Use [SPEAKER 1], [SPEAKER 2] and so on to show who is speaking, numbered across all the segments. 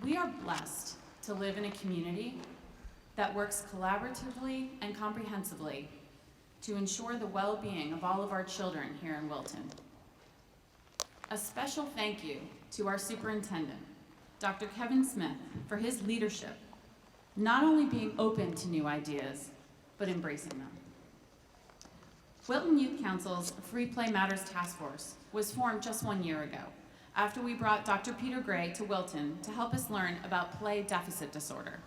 [SPEAKER 1] We are blessed to live in a community that works collaboratively and comprehensively to ensure the well-being of all of our children here in Wilton. A special thank you to our superintendent, Dr. Kevin Smith, for his leadership, not only being open to new ideas, but embracing them. Wilton Youth Council's Free Play Matters Task Force was formed just 1 year ago, after we brought Dr. Peter Gray to Wilton to help us learn about play deficit disorder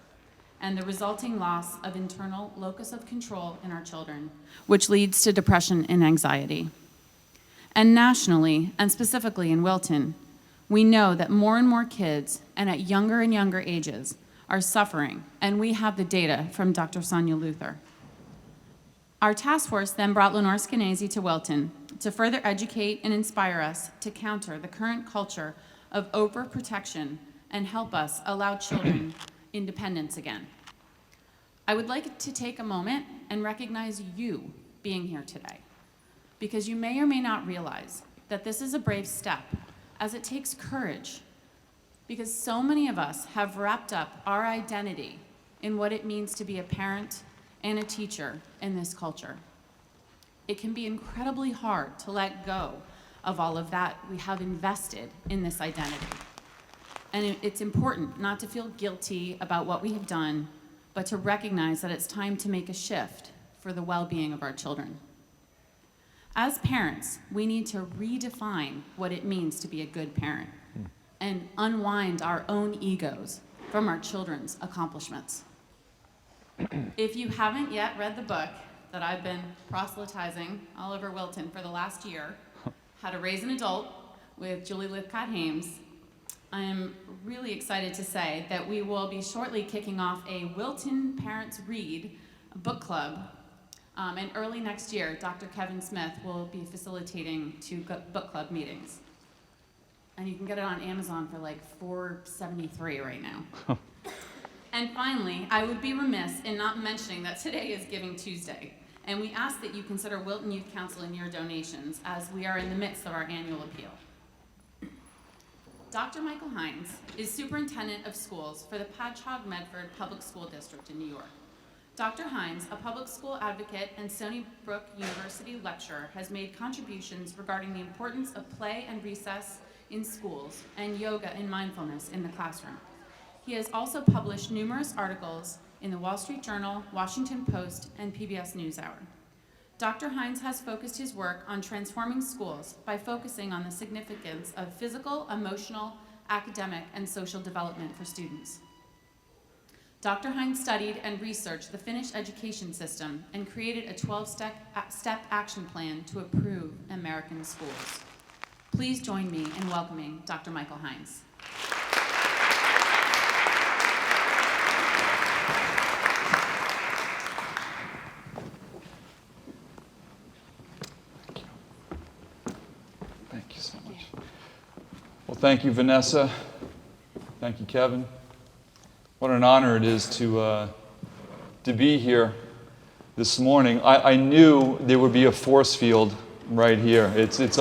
[SPEAKER 1] and the resulting loss of internal locus of control in our children, which leads to depression and anxiety. And nationally, and specifically in Wilton, we know that more and more kids, and at younger and younger ages, are suffering, and we have the data from Dr. Sonia Luther. Our task force then brought Lenore Skenazy to Wilton to further educate and inspire us to counter the current culture of overprotection and help us allow children independence again. I would like to take a moment and recognize you being here today, because you may or may not realize that this is a brave step, as it takes courage, because so many of us have wrapped up our identity in what it means to be a parent and a teacher in this culture. It can be incredibly hard to let go of all of that we have invested in this identity. And it's important not to feel guilty about what we have done, but to recognize that it's time to make a shift for the well-being of our children. As parents, we need to redefine what it means to be a good parent and unwind our own egos from our children's accomplishments. If you haven't yet read the book that I've been proselytizing all over Wilton for the last year, How to Raise an Adult with Julie Lithcott-Hynes, I am really excited to say that we will be shortly kicking off a Wilton Parents Read book club. And early next year, Dr. Kevin Smith will be facilitating 2 book club meetings. And you can get it on Amazon for like $4.73 right now. And finally, I would be remiss in not mentioning that today is Giving Tuesday, and we ask that you consider Wilton Youth Council in your donations as we are in the midst of our annual appeal. Dr. Michael Hynes is Superintendent of Schools for the Patchogue-Medford Public School District in New York. Dr. Hynes, a public school advocate and Stony Brook University lecturer, has made contributions regarding the importance of play and recess in schools and yoga and mindfulness in the classroom. He has also published numerous articles in the Wall Street Journal, Washington Post, and PBS NewsHour. Dr. Hynes has focused his work on transforming schools by focusing on the significance of physical, emotional, academic, and social development for students. Dr. Hynes studied and researched the Finnish education system and created a 12-step action plan to improve American schools. Please join me in welcoming Dr. Michael Hynes.
[SPEAKER 2] Well, thank you, Vanessa. Thank you, Kevin. What an honor it is to be here this morning. I knew there would be a force field right here. It's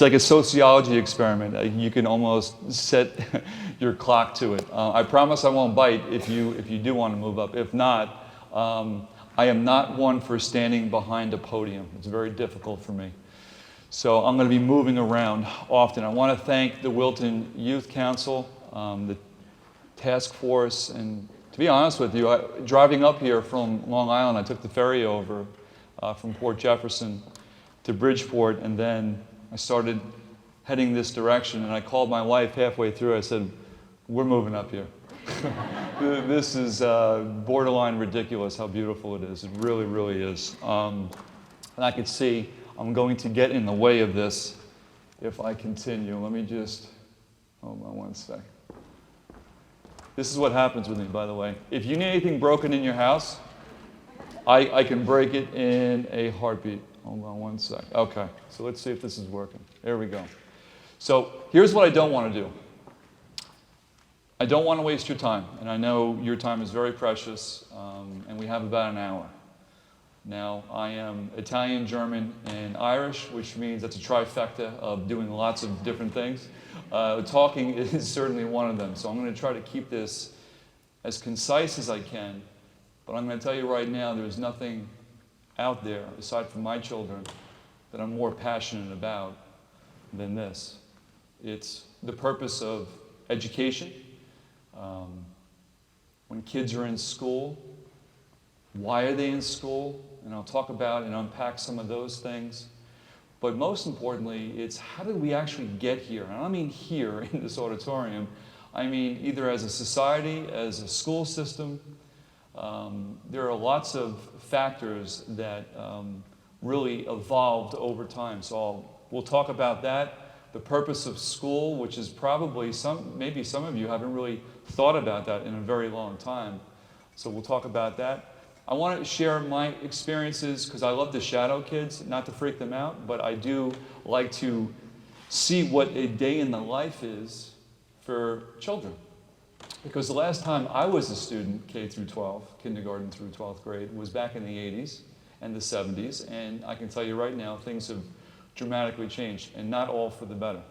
[SPEAKER 2] like a sociology experiment. You can almost set your clock to it. I promise I won't bite if you do want to move up. If not, I am not one for standing behind a podium. It's very difficult for me. So I'm going to be moving around often. I want to thank the Wilton Youth Council, the task force, and to be honest with you, driving up here from Long Island, I took the ferry over from Port Jefferson to Bridgeport, and then I started heading this direction, and I called my wife halfway through. I said, we're moving up here. This is borderline ridiculous how beautiful it is. It really, really is. And I could see I'm going to get in the way of this if I continue. Let me just, hold on one sec. This is what happens with me, by the way. If you need anything broken in your house, I can break it in a heartbeat. Hold on one sec. Okay, so let's see if this is working. There we go. So here's what I don't want to do. I don't want to waste your time, and I know your time is very precious, and we have about an hour. Now, I am Italian, German, and Irish, which means that's a trifecta of doing lots of different things. Talking is certainly one of them. So I'm going to try to keep this as concise as I can. But I'm going to tell you right now, there's nothing out there, aside from my children, that I'm more passionate about than this. It's the purpose of education. When kids are in school, why are they in school? And I'll talk about and unpack some of those things. But most importantly, it's how did we actually get here? And I don't mean here in this auditorium. I mean either as a society, as a school system. There are lots of factors that really evolved over time. So we'll talk about that. The purpose of school, which is probably maybe some of you haven't really thought about that in a very long time. So we'll talk about that. I want to share my experiences because I love to shadow kids, not to freak them out, but I do like to see what a day in the life is for children. Because the last time I was a student, K through 12, kindergarten through 12th grade, was back in the 80s and the 70s, and I can tell you right now, things have dramatically changed, and not all for the better.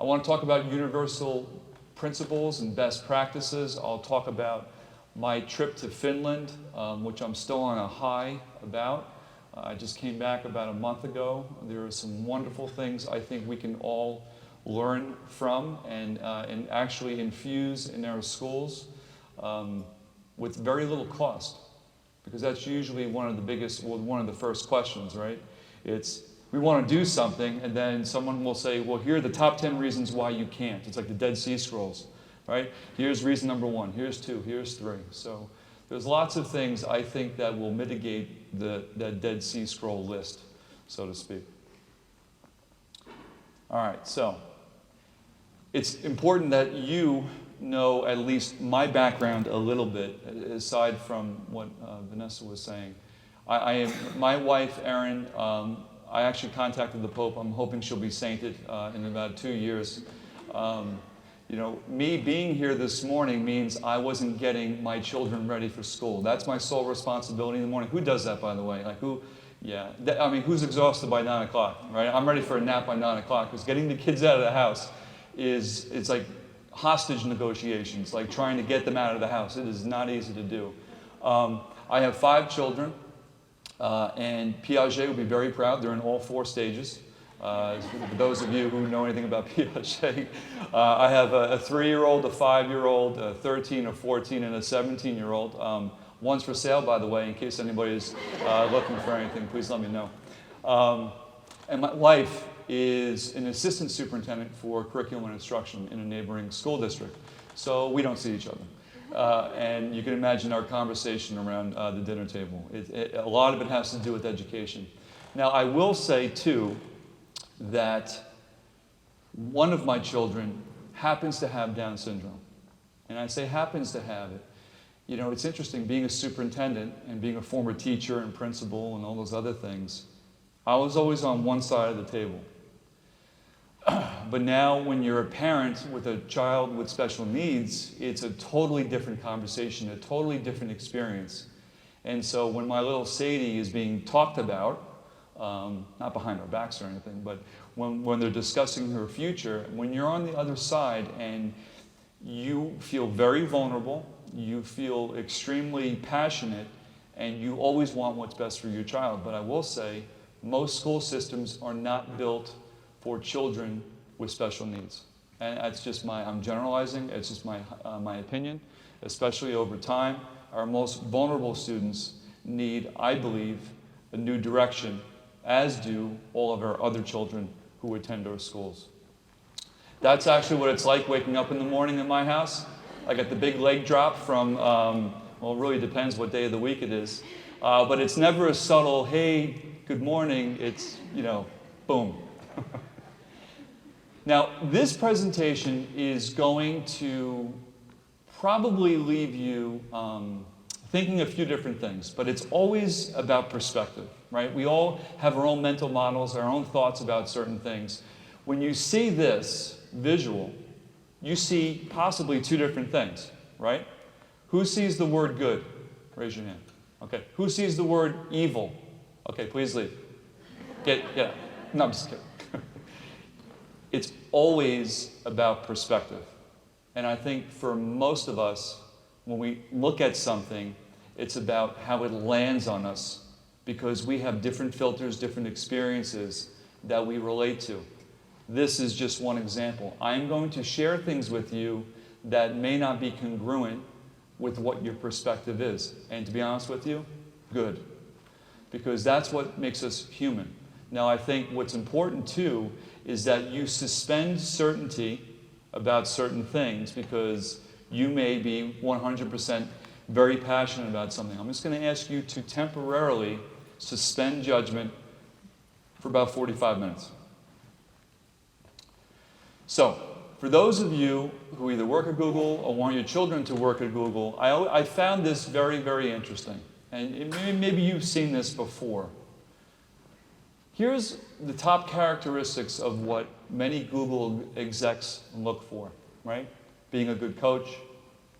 [SPEAKER 2] I want to talk about universal principles and best practices. I'll talk about my trip to Finland, which I'm still on a high about. I just came back about a month ago. There are some wonderful things I think we can all learn from and actually infuse in our schools with very little cost. Because that's usually one of the first questions, right? It's, we want to do something, and then someone will say, well, here are the top 10 reasons why you can't. It's like the Dead Sea Scrolls, right? Here's reason number 1, here's 2, here's 3. So there's lots of things I think that will mitigate that Dead Sea Scroll list, so to speak. All right, so it's important that you know at least my background a little bit, aside from what Vanessa was saying. My wife, Erin, I actually contacted the Pope. I'm hoping she'll be sainted in about 2 years. You know, me being here this morning means I wasn't getting my children ready for school. That's my sole responsibility in the morning. Who does that, by the way? Like who? Yeah. I mean, who's exhausted by 9 o'clock, right? I'm ready for a nap by 9 o'clock because getting the kids out of the house it's like hostage negotiations, like trying to get them out of the house. It is not easy to do. I have 5 children, and Piaget will be very proud. They're in all 4 stages. For those of you who know anything about Piaget, I have a 3-year-old, a 5-year-old, a 13, a 14, and a 17-year-old. One's for sale, by the way, in case anybody's looking for anything, please let me know. And my wife is an assistant superintendent for curriculum and instruction in a neighboring school district. So we don't see each other. And you can imagine our conversation around the dinner table. A lot of it has to do with education. Now, I will say, too, that one of my children happens to have Down syndrome. And I say happens to have it. You know, it's interesting, being a superintendent and being a former teacher and principal and all those other things, I was always on one side of the table. But now when you're a parent with a child with special needs, it's a totally different conversation, a totally different experience. And so when my little Sadie is being talked about, not behind our backs or anything, but when they're discussing her future, when you're on the other side and you feel very vulnerable, you feel extremely passionate, and you always want what's best for your child. But I will say, most school systems are not built for children with special needs. And that's just I'm generalizing, it's just my opinion, especially over time. Our most vulnerable students need, I believe, a new direction, as do all of our other children who attend our schools. That's actually what it's like waking up in the morning in my house. I get the big leg drop from, well, it really depends what day of the week it is. But it's never a subtle, hey, good morning. It's, you know, boom. Now, this presentation is going to probably leave you thinking a few different things, but it's always about perspective, right? We all have our own mental models, our own thoughts about certain things. When you see this visual, you see possibly 2 different things, right? Who sees the word good? Raise your hand. Okay. Who sees the word evil? Okay, please leave. Get out. No, I'm just kidding. it's always about perspective. And I think for most of us, when we look at something, it's about how it lands on us, because we have different filters, different experiences that we relate to. This is just one example. I'm going to share things with you that may not be congruent with what your perspective is. And to be honest with you, good. Because that's what makes us human. Now, I think what's important too is that you suspend certainty about certain things, because you may be 100% very passionate about something. I'm just going to ask you to temporarily suspend judgment for about 45 minutes. So, for those of you who either work at Google or want your children to work at Google, I found this very, very interesting. And maybe you've seen this before. Here's the top characteristics of what many Google execs look for, right? Being a good coach,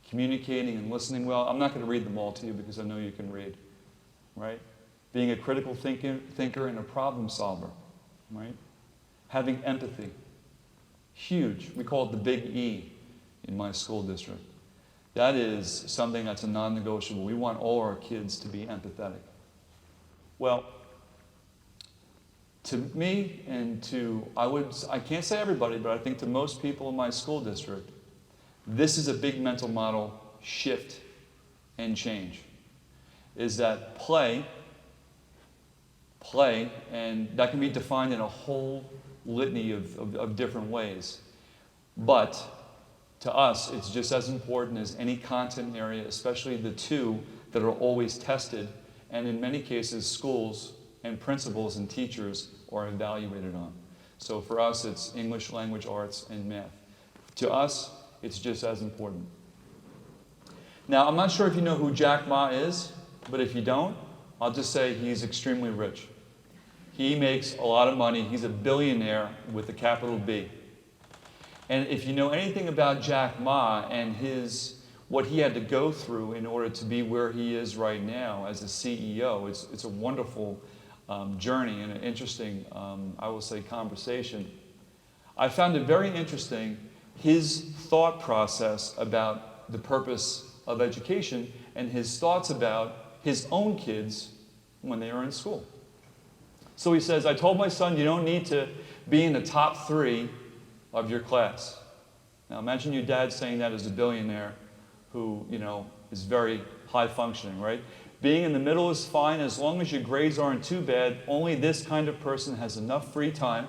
[SPEAKER 2] communicating and listening well. I'm not going to read them all to you because I know you can read, right? Being a critical thinker and a problem solver, right? Having empathy. Huge. We call it the big E in my school district. That is something that's a non-negotiable. We want all our kids to be empathetic. Well, to me and to, I can't say everybody, but I think to most people in my school district, this is a big mental model shift and change. Is that play, and that can be defined in a whole litany of different ways. But to us, it's just as important as any content area, especially the two that are always tested, and in many cases, schools and principals and teachers are evaluated on. So for us, it's English, language, arts, and math. To us, it's just as important. Now, I'm not sure if you know who Jack Ma is, but if you don't, I'll just say he's extremely rich. He makes a lot of money. He's a billionaire with a capital B. And if you know anything about Jack Ma and what he had to go through in order to be where he is right now as a CEO, it's a wonderful journey and an interesting, I will say, conversation. I found it very interesting, his thought process about the purpose of education and his thoughts about his own kids when they are in school. So he says, I told my son, you don't need to be in the top 3 of your class. Now imagine your dad saying that as a billionaire who, is very high functioning, right? Being in the middle is fine as long as your grades aren't too bad. Only this kind of person has enough free time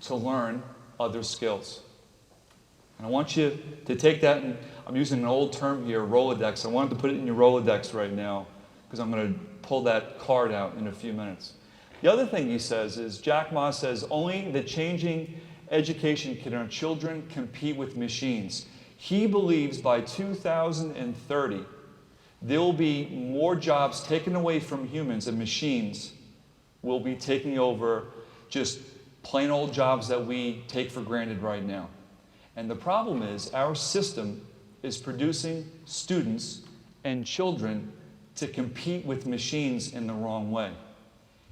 [SPEAKER 2] to learn other skills. And I want you to take that, and I'm using an old term here, Rolodex. I wanted to put it in your Rolodex right now because I'm going to pull that card out in a few minutes. The other thing he says is, Jack Ma says, only the changing education can our children compete with machines. He believes by 2030, there will be more jobs taken away from humans and machines will be taking over just plain old jobs that we take for granted right now. And the problem is our system is producing students and children to compete with machines in the wrong way.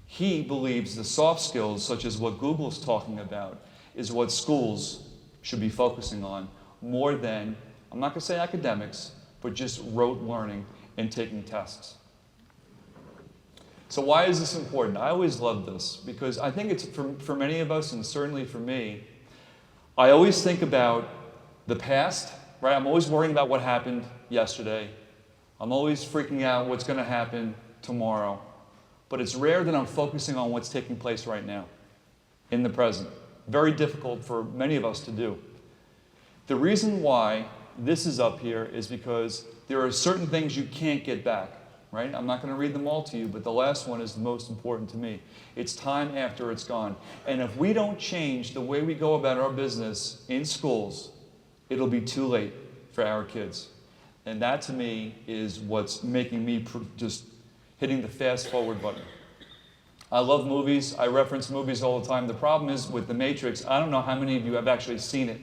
[SPEAKER 2] He believes the soft skills, such as what Google's talking about, is what schools should be focusing on more than, I'm not going to say academics, but just rote learning and taking tests. So why is this important? I always love this because I think it's for many of us, and certainly for me, I always think about the past, right? I'm always worrying about what happened yesterday. I'm always freaking out what's going to happen tomorrow. But it's rare that I'm focusing on what's taking place right now, in the present. Very difficult for many of us to do. The reason why this is up here is because there are certain things you can't get back, right? I'm not going to read them all to you, but the last one is the most important to me. It's time after it's gone. And if we don't change the way we go about our business in schools, it'll be too late for our kids. And that, to me, is what's making me just hitting the fast forward button. I love movies. I reference movies all the time. The problem is with The Matrix, I don't know how many of you have actually seen it.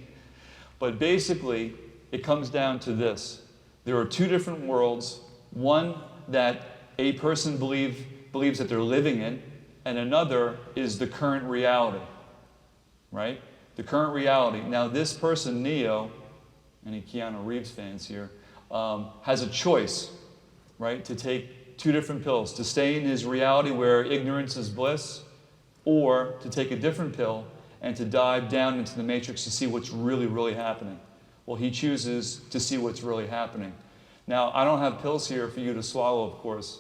[SPEAKER 2] But basically, it comes down to this. There are two different worlds. One that a person believes that they're living in, and another is the current reality. right? The current reality. Now this person, Neo, any Keanu Reeves fans here, has a choice, right, to take two different pills, to stay in his reality where ignorance is bliss, or to take a different pill and to dive down into the matrix to see what's really, really happening. Well, he chooses to see what's really happening. Now, I don't have pills here for you to swallow, of course,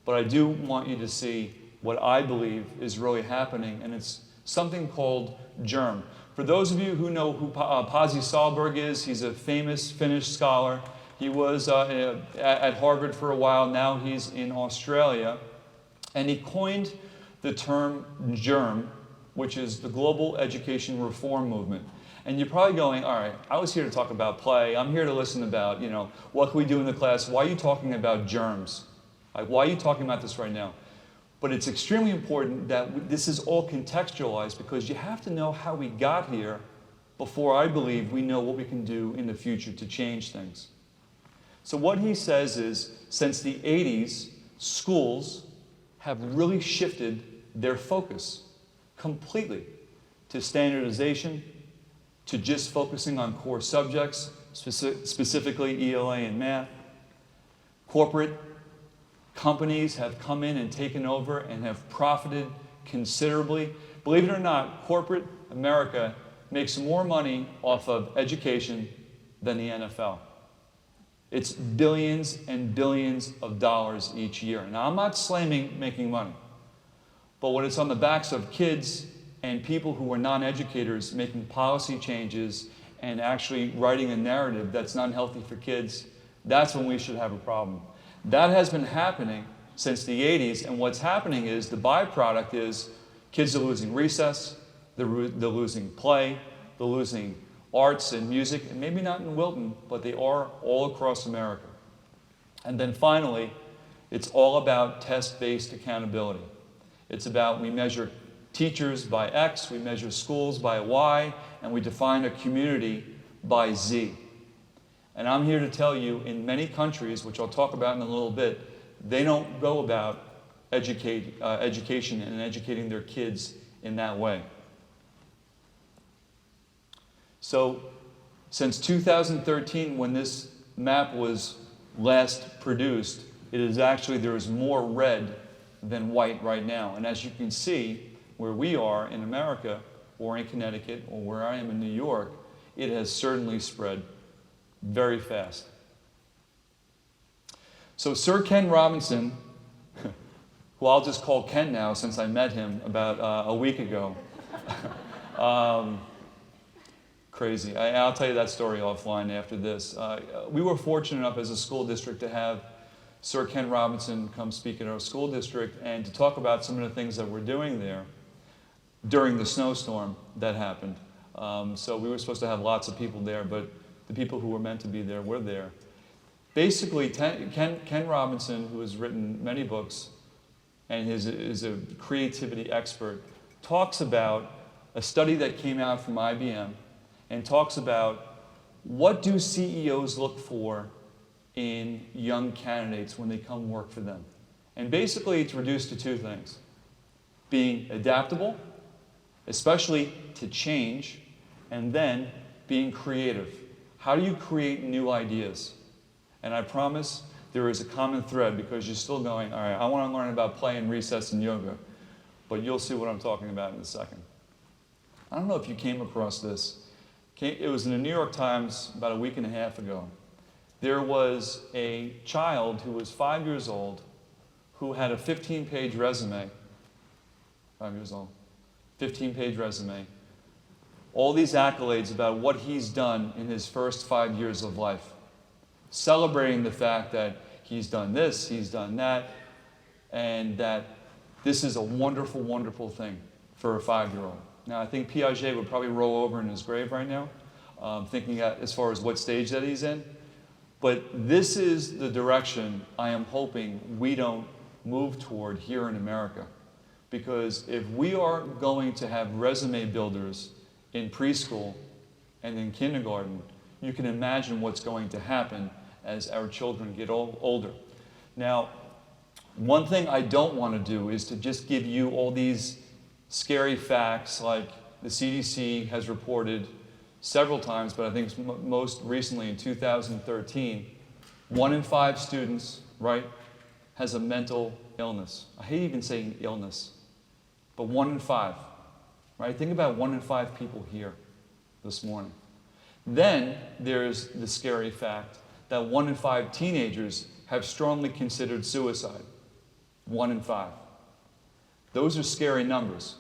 [SPEAKER 2] but I do want you to see what I believe is really happening, and it's something called germ. For those of you who know who Pasi Sahlberg is, he's a famous Finnish scholar. He was at Harvard for a while, now he's in Australia, and he coined the term germ, which is the global education reform movement. And you're probably going, all right, I was here to talk about play. I'm here to listen about, what can we do in the class? Why are you talking about germs? Like, why are you talking about this right now? But it's extremely important that this is all contextualized, because you have to know how we got here before I believe we know what we can do in the future to change things. So what he says is, since the 80s, schools have really shifted their focus completely to standardization, to just focusing on core subjects, specifically ELA and math. Corporate companies have come in and taken over and have profited considerably. Believe it or not, corporate America makes more money off of education than the NFL. It's billions and billions of dollars each year. Now, I'm not slamming making money, but when it's on the backs of kids and people who are non-educators making policy changes and actually writing a narrative that's not healthy for kids, that's when we should have a problem. That has been happening since the 80s, and what's happening is the byproduct is kids are losing recess, they're losing play, they're losing arts and music, and maybe not in Wilton, but they are all across America. And then finally, it's all about test-based accountability. It's about we measure teachers by X, we measure schools by Y, and we define a community by Z. And I'm here to tell you, in many countries, which I'll talk about in a little bit, they don't go about education and educating their kids in that way. So, since 2013, when this map was last produced, it is actually, there is more red than white right now. And as you can see, where we are in America, or in Connecticut, or where I am in New York, it has certainly spread very fast. So Sir Ken Robinson, who I'll just call Ken now since I met him about a week ago. Crazy. I'll tell you that story offline after this. We were fortunate enough as a school district to have Sir Ken Robinson come speak at our school district and to talk about some of the things that we're doing there during the snowstorm that happened. So we were supposed to have lots of people there, but the people who were meant to be there were there. Basically, Ken Robinson, who has written many books and is a creativity expert, talks about a study that came out from IBM and talks about what do CEOs look for in young candidates when they come work for them. And basically, it's reduced to two things: being adaptable, especially to change, and then being creative. How do you create new ideas? And I promise there is a common thread, because you're still going, all right, I want to learn about play and recess and yoga, but you'll see what I'm talking about in a second. I don't know if you came across this. It was in the New York Times about a week and a half ago. There was a child who was 5 years old who had a 15-page resume. 5 years old. 15-page resume. All these accolades about what he's done in his first 5 years of life. Celebrating the fact that he's done this, he's done that, and that this is a wonderful, wonderful thing for a 5-year-old. Now, I think Piaget would probably roll over in his grave right now, thinking as far as what stage that he's in. But this is the direction I am hoping we don't move toward here in America. Because if we are going to have resume builders in preschool and in kindergarten, you can imagine what's going to happen as our children get older. Now, one thing I don't want to do is to just give you all these scary facts like the CDC has reported several times, but I think most recently in 2013, 1 in 5 students, right, has a mental illness. I hate even saying illness, but 1 in 5, right? Think about 1 in 5 people here this morning. Then there's the scary fact that 1 in 5 teenagers have strongly considered suicide. 1 in 5. Those are scary numbers.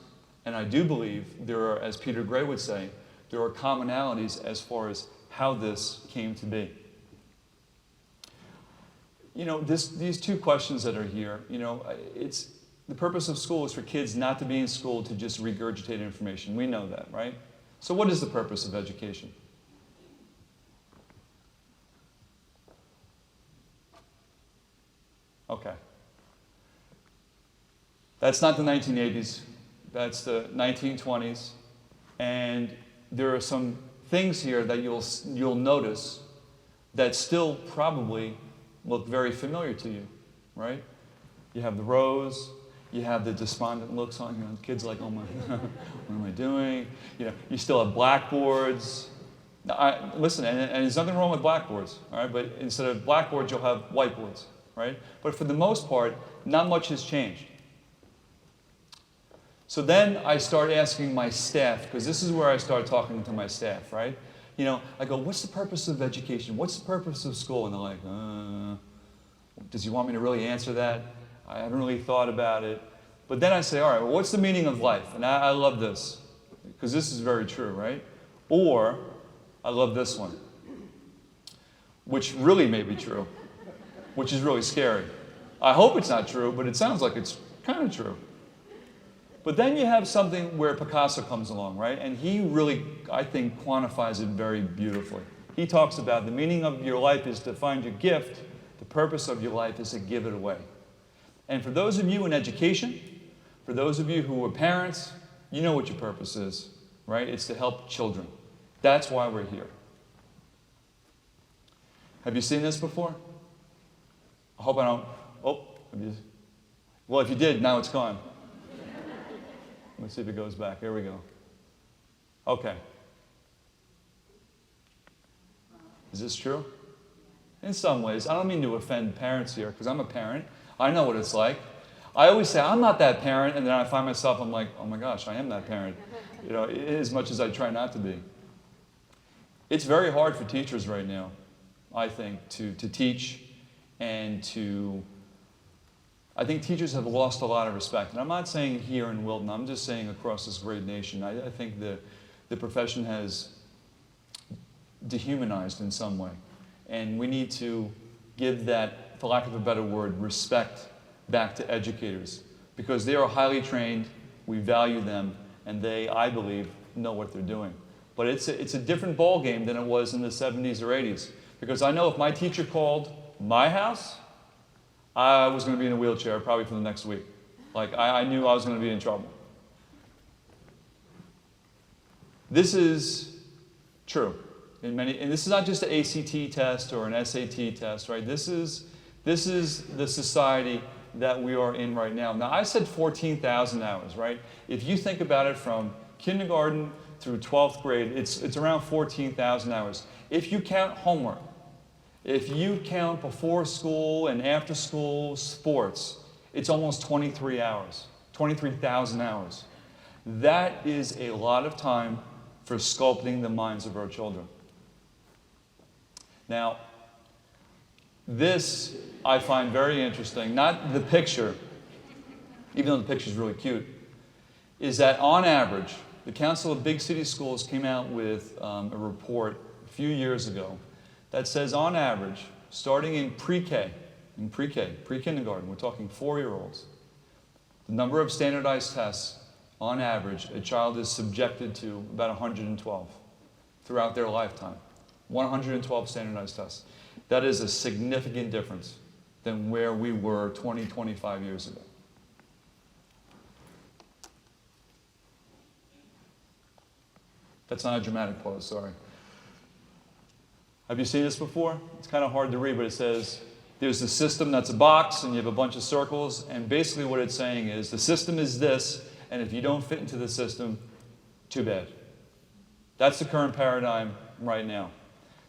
[SPEAKER 2] And I do believe there are, as Peter Gray would say, there are commonalities as far as how this came to be. You know, these two questions that are here, you know, it's the purpose of school is for kids not to be in school to just regurgitate information. We know that, right? So what is the purpose of education? Okay. That's not the 1980s. That's the 1920s. And there are some things here that you'll notice that still probably look very familiar to you, right? You have the rows, you have the despondent looks on you, kids like, oh my, what am I doing? You know, you still have blackboards. Listen, and there's nothing wrong with blackboards, all right? But instead of blackboards, you'll have whiteboards, right? But for the most part, not much has changed. So then I start asking my staff, because this is where I start talking to my staff, right? You know, I go, what's the purpose of education? What's the purpose of school? And they're like, does he want me to really answer that? I haven't really thought about it. But then I say, all right, well, what's the meaning of life? And I love this, because this is very true, right? Or, I love this one, which really may be true, which is really scary. I hope it's not true, but it sounds like it's kind of true. But then you have something where Picasso comes along, right? And he really, I think, quantifies it very beautifully. He talks about the meaning of your life is to find your gift. The purpose of your life is to give it away. And for those of you in education, for those of you who are parents, you know what your purpose is, right? It's to help children. That's why we're here. Have you seen this before? I hope I don't. Oh, have you? Well, if you did, now it's gone. Let's see if it goes back. Here we go. Okay. Is this true? In some ways. I don't mean to offend parents here, because I'm a parent. I know what it's like. I always say, I'm not that parent, and then I find myself, I'm like, oh my gosh, I am that parent. You know, as much as I try not to be. It's very hard for teachers right now, I think, to teach and to... I think teachers have lost a lot of respect. And I'm not saying here in Wilton, I'm just saying across this great nation. I think the profession has dehumanized in some way. And we need to give that, for lack of a better word, respect back to educators. Because they are highly trained, we value them, and they, I believe, know what they're doing. But it's a different ballgame than it was in the 70s or 80s. Because I know if my teacher called my house, I was going to be in a wheelchair probably for the next week. Like, I knew I was going to be in trouble. This is true. And this is not just an ACT test or an SAT test, right? This is the society that we are in right now. Now, I said 14,000 hours, right? If you think about it from kindergarten through 12th grade, it's around 14,000 hours. If you count homework, if you count before school and after school sports, it's almost 23 hours, 23,000 hours. That is a lot of time for sculpting the minds of our children. Now, this I find very interesting, not the picture, even though the picture is really cute, is that on average, the Council of Big City Schools came out with a report a few years ago that says on average, starting in pre-K, pre-kindergarten, we're talking 4-year-olds, the number of standardized tests, on average, a child is subjected to about 112 throughout their lifetime. 112 standardized tests. That is a significant difference than where we were 20, 25 years ago. That's not a dramatic pause, sorry. Have you seen this before? It's kind of hard to read, but it says, there's the system that's a box, and you have a bunch of circles, and basically what it's saying is, the system is this, and if you don't fit into the system, Too bad. That's the current paradigm right now.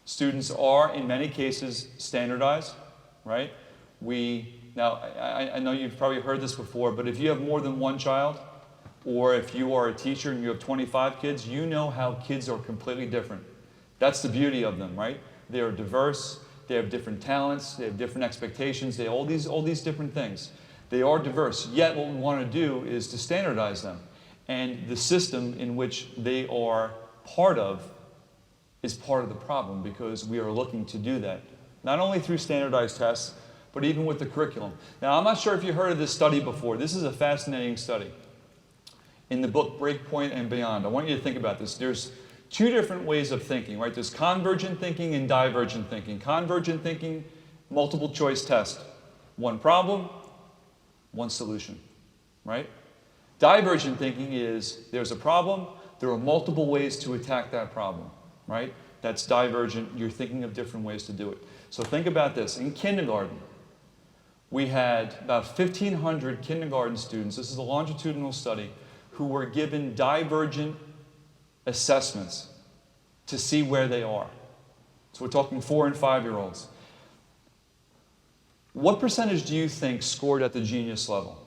[SPEAKER 2] Students are, in many cases, standardized, right? Now, I know you've probably heard this before, but if you have more than one child, or if you are a teacher and you have 25 kids, you know how kids are completely different. That's the beauty of them, right? They are diverse, they have different talents, they have different expectations, they have all these different things. They are diverse, yet what we want to do is to standardize them. And the system in which they are part of is part of the problem, because we are looking to do that. Not only through standardized tests, but even with the curriculum. Now, I'm not sure if you heard of this study before. This is a fascinating study. In the book Breakpoint and Beyond, I want you to think about this. There's two different ways of thinking, right? There's convergent thinking and divergent thinking. Convergent thinking, multiple choice test. One problem, one solution, right? Divergent thinking is there's a problem, there are multiple ways to attack that problem, right? That's divergent. You're thinking of different ways to do it. So think about this. In kindergarten, we had about 1,500 kindergarten students, this is a longitudinal study, who were given divergent assessments to see where they are. So we're talking 4- and 5-year-olds. What percentage do you think scored at the genius level?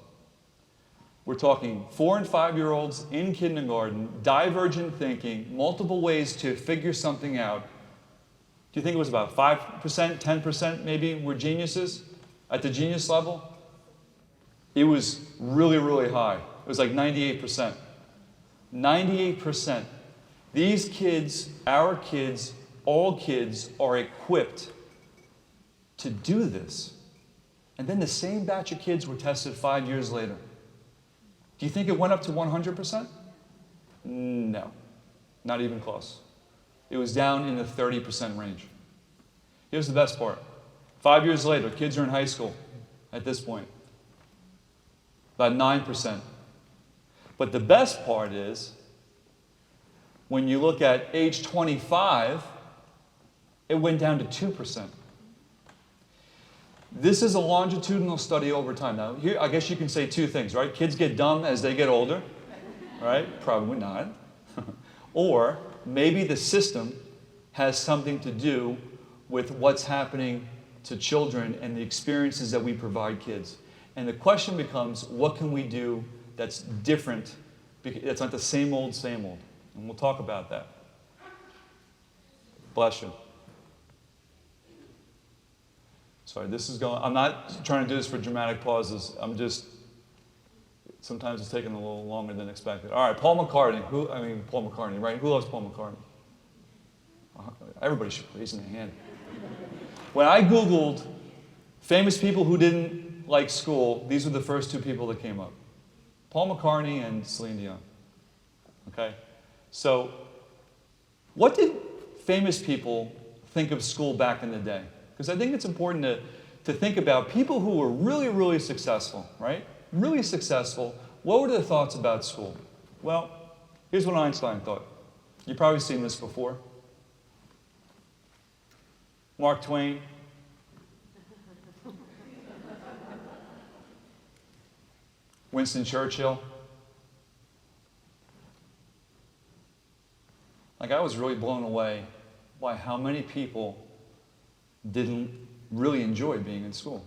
[SPEAKER 2] We're talking 4- and 5-year-olds in kindergarten, divergent thinking, multiple ways to figure something out. Do you think it was about 5%, 10% maybe were geniuses at the genius level? It was really, really high. It was like 98%. 98%. These kids, our kids, all kids are equipped to do this. And then the same batch of kids were tested 5 years later. Do you think it went up to 100%? No, not even close. It was down in the 30% range. Here's the best part. 5 years later, kids are in high school at this point. About 9%. But the best part is, when you look at age 25, it went down to 2%. This is a longitudinal study over time. Now, here, I guess you can say two things, right? Kids get dumb as they get older, right? Probably not. Or maybe the system has something to do with what's happening to children and the experiences that we provide kids. And the question becomes, what can we do that's different, that's not the same old, same old? And we'll talk about that. Bless you. Sorry, this is going, I'm not trying to do this for dramatic pauses. Sometimes it's taking a little longer than expected. All right, Paul McCartney. Paul McCartney, right? Who loves Paul McCartney? Everybody should raise their hand. When I Googled famous people who didn't like school, these were the first two people that came up. Paul McCartney and Celine Dion. Okay? So, what did famous people think of school back in the day? Because I think it's important to think about people who were really, really successful, right? Really successful. What were their thoughts about school? Well, here's what Einstein thought. You've probably seen this before. Mark Twain. Winston Churchill. Like, I was really blown away by how many people didn't really enjoy being in school.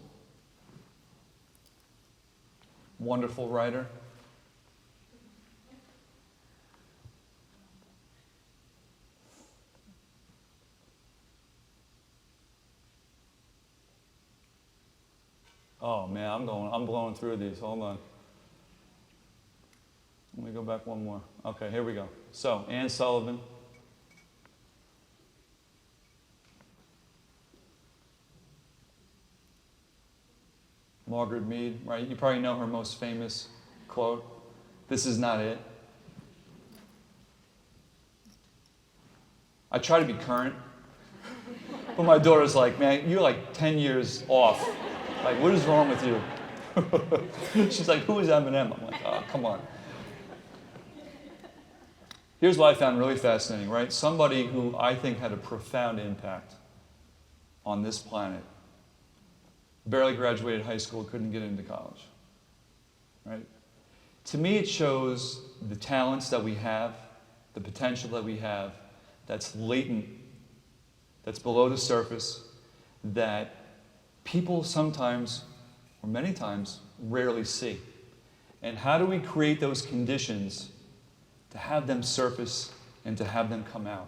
[SPEAKER 2] Wonderful writer. Oh man, I'm blowing through these. Hold on. Let me go back one more. Okay, here we go. So, Anne Sullivan. Margaret Mead, right? You probably know her most famous quote. This is not it. I try to be current, but my daughter's like, man, you're like 10 years off. Like, what is wrong with you? She's like, who is Eminem? I'm like, oh, come on. Here's what I found really fascinating, right? Somebody who I think had a profound impact on this planet. Barely graduated high school, couldn't get into college, right? To me, it shows the talents that we have the potential that we have that's latent, that's below the surface, that people sometimes, or many times, rarely see. And how do we create those conditions to have them surface and to have them come out?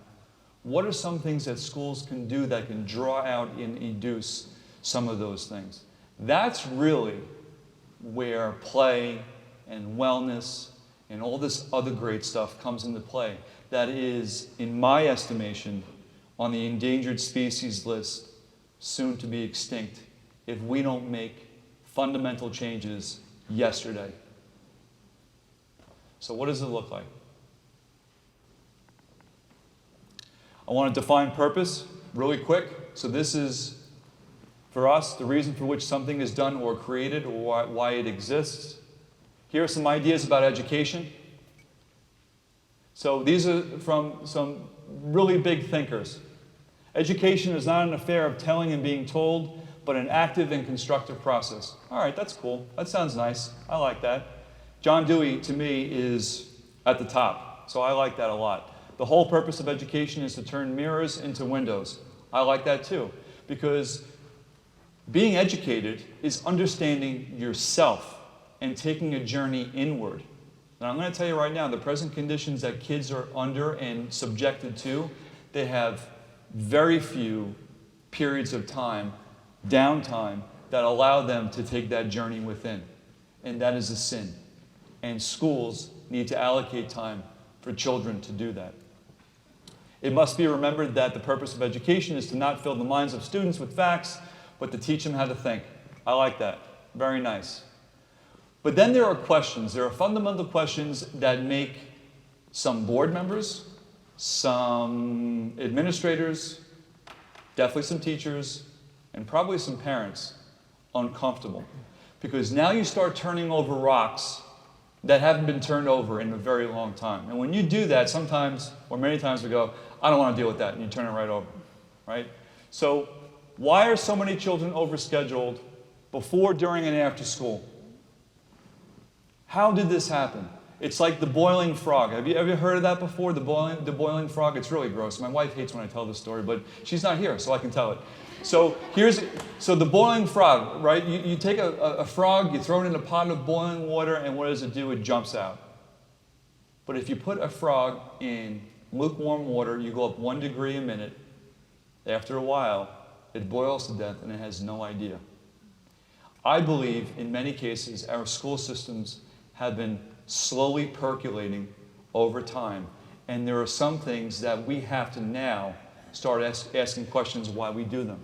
[SPEAKER 2] What are some things that schools can do that can draw out and induce some of those things? That's really where play and wellness and all this other great stuff comes into play. That is, in my estimation, on the endangered species list, soon to be extinct, if we don't make fundamental changes yesterday. So what does it look like? I want to define purpose really quick. So this is, for us, the reason for which something is done or created or why it exists. Here are some ideas about education. So these are from some really big thinkers. Education is not an affair of telling and being told, but an active and constructive process. All right, that's cool. That sounds nice. I like that. John Dewey, to me, is at the top. So I like that a lot. The whole purpose of education is to turn mirrors into windows. I like that too, because being educated is understanding yourself and taking a journey inward. And I'm going to tell you right now, the present conditions that kids are under and subjected to, they have very few periods of time, downtime, that allow them to take that journey within. And that is a sin. And schools need to allocate time for children to do that. It must be remembered that the purpose of education is to not fill the minds of students with facts, but to teach them how to think. I like that. Very nice. But then there are questions. There are fundamental questions that make some board members, some administrators, definitely some teachers, and probably some parents uncomfortable. Because now you start turning over rocks that haven't been turned over in a very long time. And when you do that, sometimes, or many times we go, I don't want to deal with that, and you turn it right over, right? So why are so many children overscheduled before, during, and after school? How did this happen? It's like the boiling frog. Have you ever heard of that before, the boiling frog? It's really gross. My wife hates when I tell this story, but she's not here, so I can tell it. So the boiling frog, right? You take a frog, you throw it in a pot of boiling water, and what does it do? It jumps out. But if you put a frog in lukewarm water, you go up 1 degree a minute. After a while, it boils to death, and it has no idea. I believe, in many cases, our school systems have been slowly percolating over time, and there are some things that we have to now start asking questions why we do them.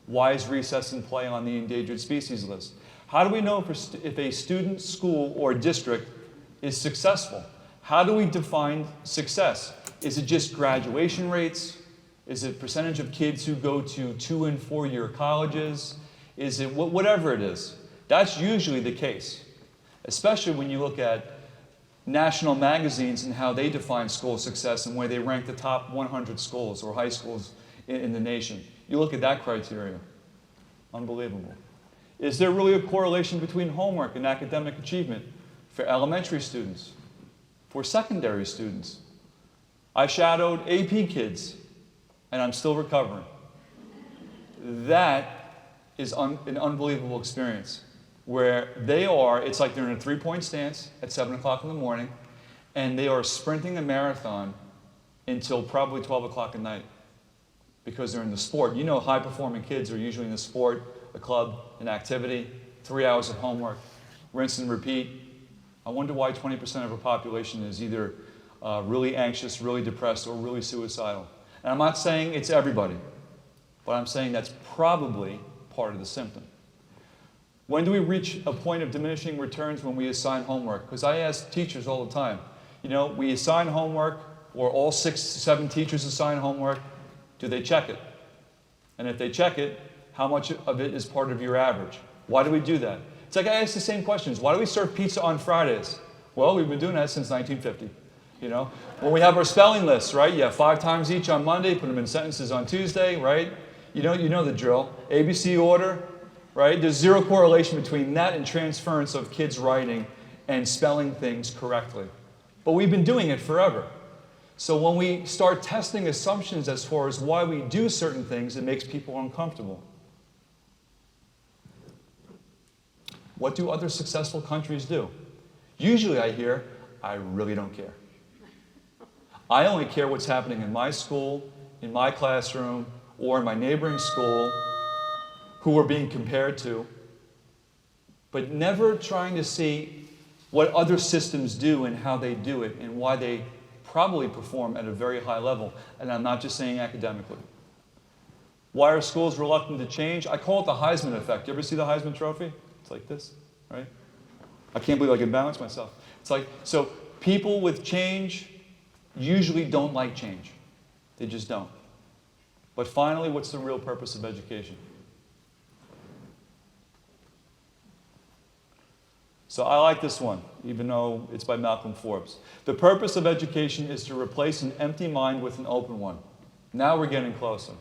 [SPEAKER 2] Why is recess and play on the endangered species list? How do we know if a student, school, or district is successful? How do we define success? Is it just graduation rates? Is it percentage of kids who go to 2- and 4-year colleges? Is it whatever it is? That's usually the case, especially when you look at national magazines and how they define school success and where they rank the top 100 schools or high schools in the nation. You look at that criteria. Unbelievable. Is there really a correlation between homework and academic achievement for elementary students, for secondary students? I shadowed AP kids, and I'm still recovering. That is an unbelievable experience, where they are, it's like they're in a 3-point stance at 7 o'clock in the morning, and they are sprinting a marathon until probably 12 o'clock at night, because they're in the sport. You know, high-performing kids are usually in the sport, a club, an activity, 3 hours of homework, rinse and repeat. I wonder why 20% of our population is either really anxious, really depressed, or really suicidal. And I'm not saying it's everybody, but I'm saying that's probably part of the symptom. When do we reach a point of diminishing returns? When we assign homework? Because I ask teachers all the time, you know, we assign homework, or all 6 to 7 teachers assign homework. Do they check it? And if they check it, how much of it is part of your average? Why do we do that? It's like I ask the same questions. Why do we serve pizza on Fridays? Well, we've been doing that since 1950. You know, when we have our spelling lists, right? You have 5 times each on Monday, put them in sentences on Tuesday, right? You know the drill. ABC order, right? There's zero correlation between that and transference of kids writing and spelling things correctly. But we've been doing it forever. So when we start testing assumptions as far as why we do certain things, it makes people uncomfortable. What do other successful countries do? Usually I hear, I really don't care. I only care what's happening in my school, in my classroom, or in my neighboring school, who we're being compared to, but never trying to see what other systems do and how they do it and why they probably perform at a very high level. And I'm not just saying academically. Why are schools reluctant to change? I call it the Heisman effect. You ever see the Heisman Trophy? It's like this, right? I can't believe I can balance myself. It's like, so people with change usually don't like change. They just don't. But finally, what's the real purpose of education? So I like this one, even though it's by Malcolm Forbes. The purpose of education is to replace an empty mind with an open one. Now we're getting closer.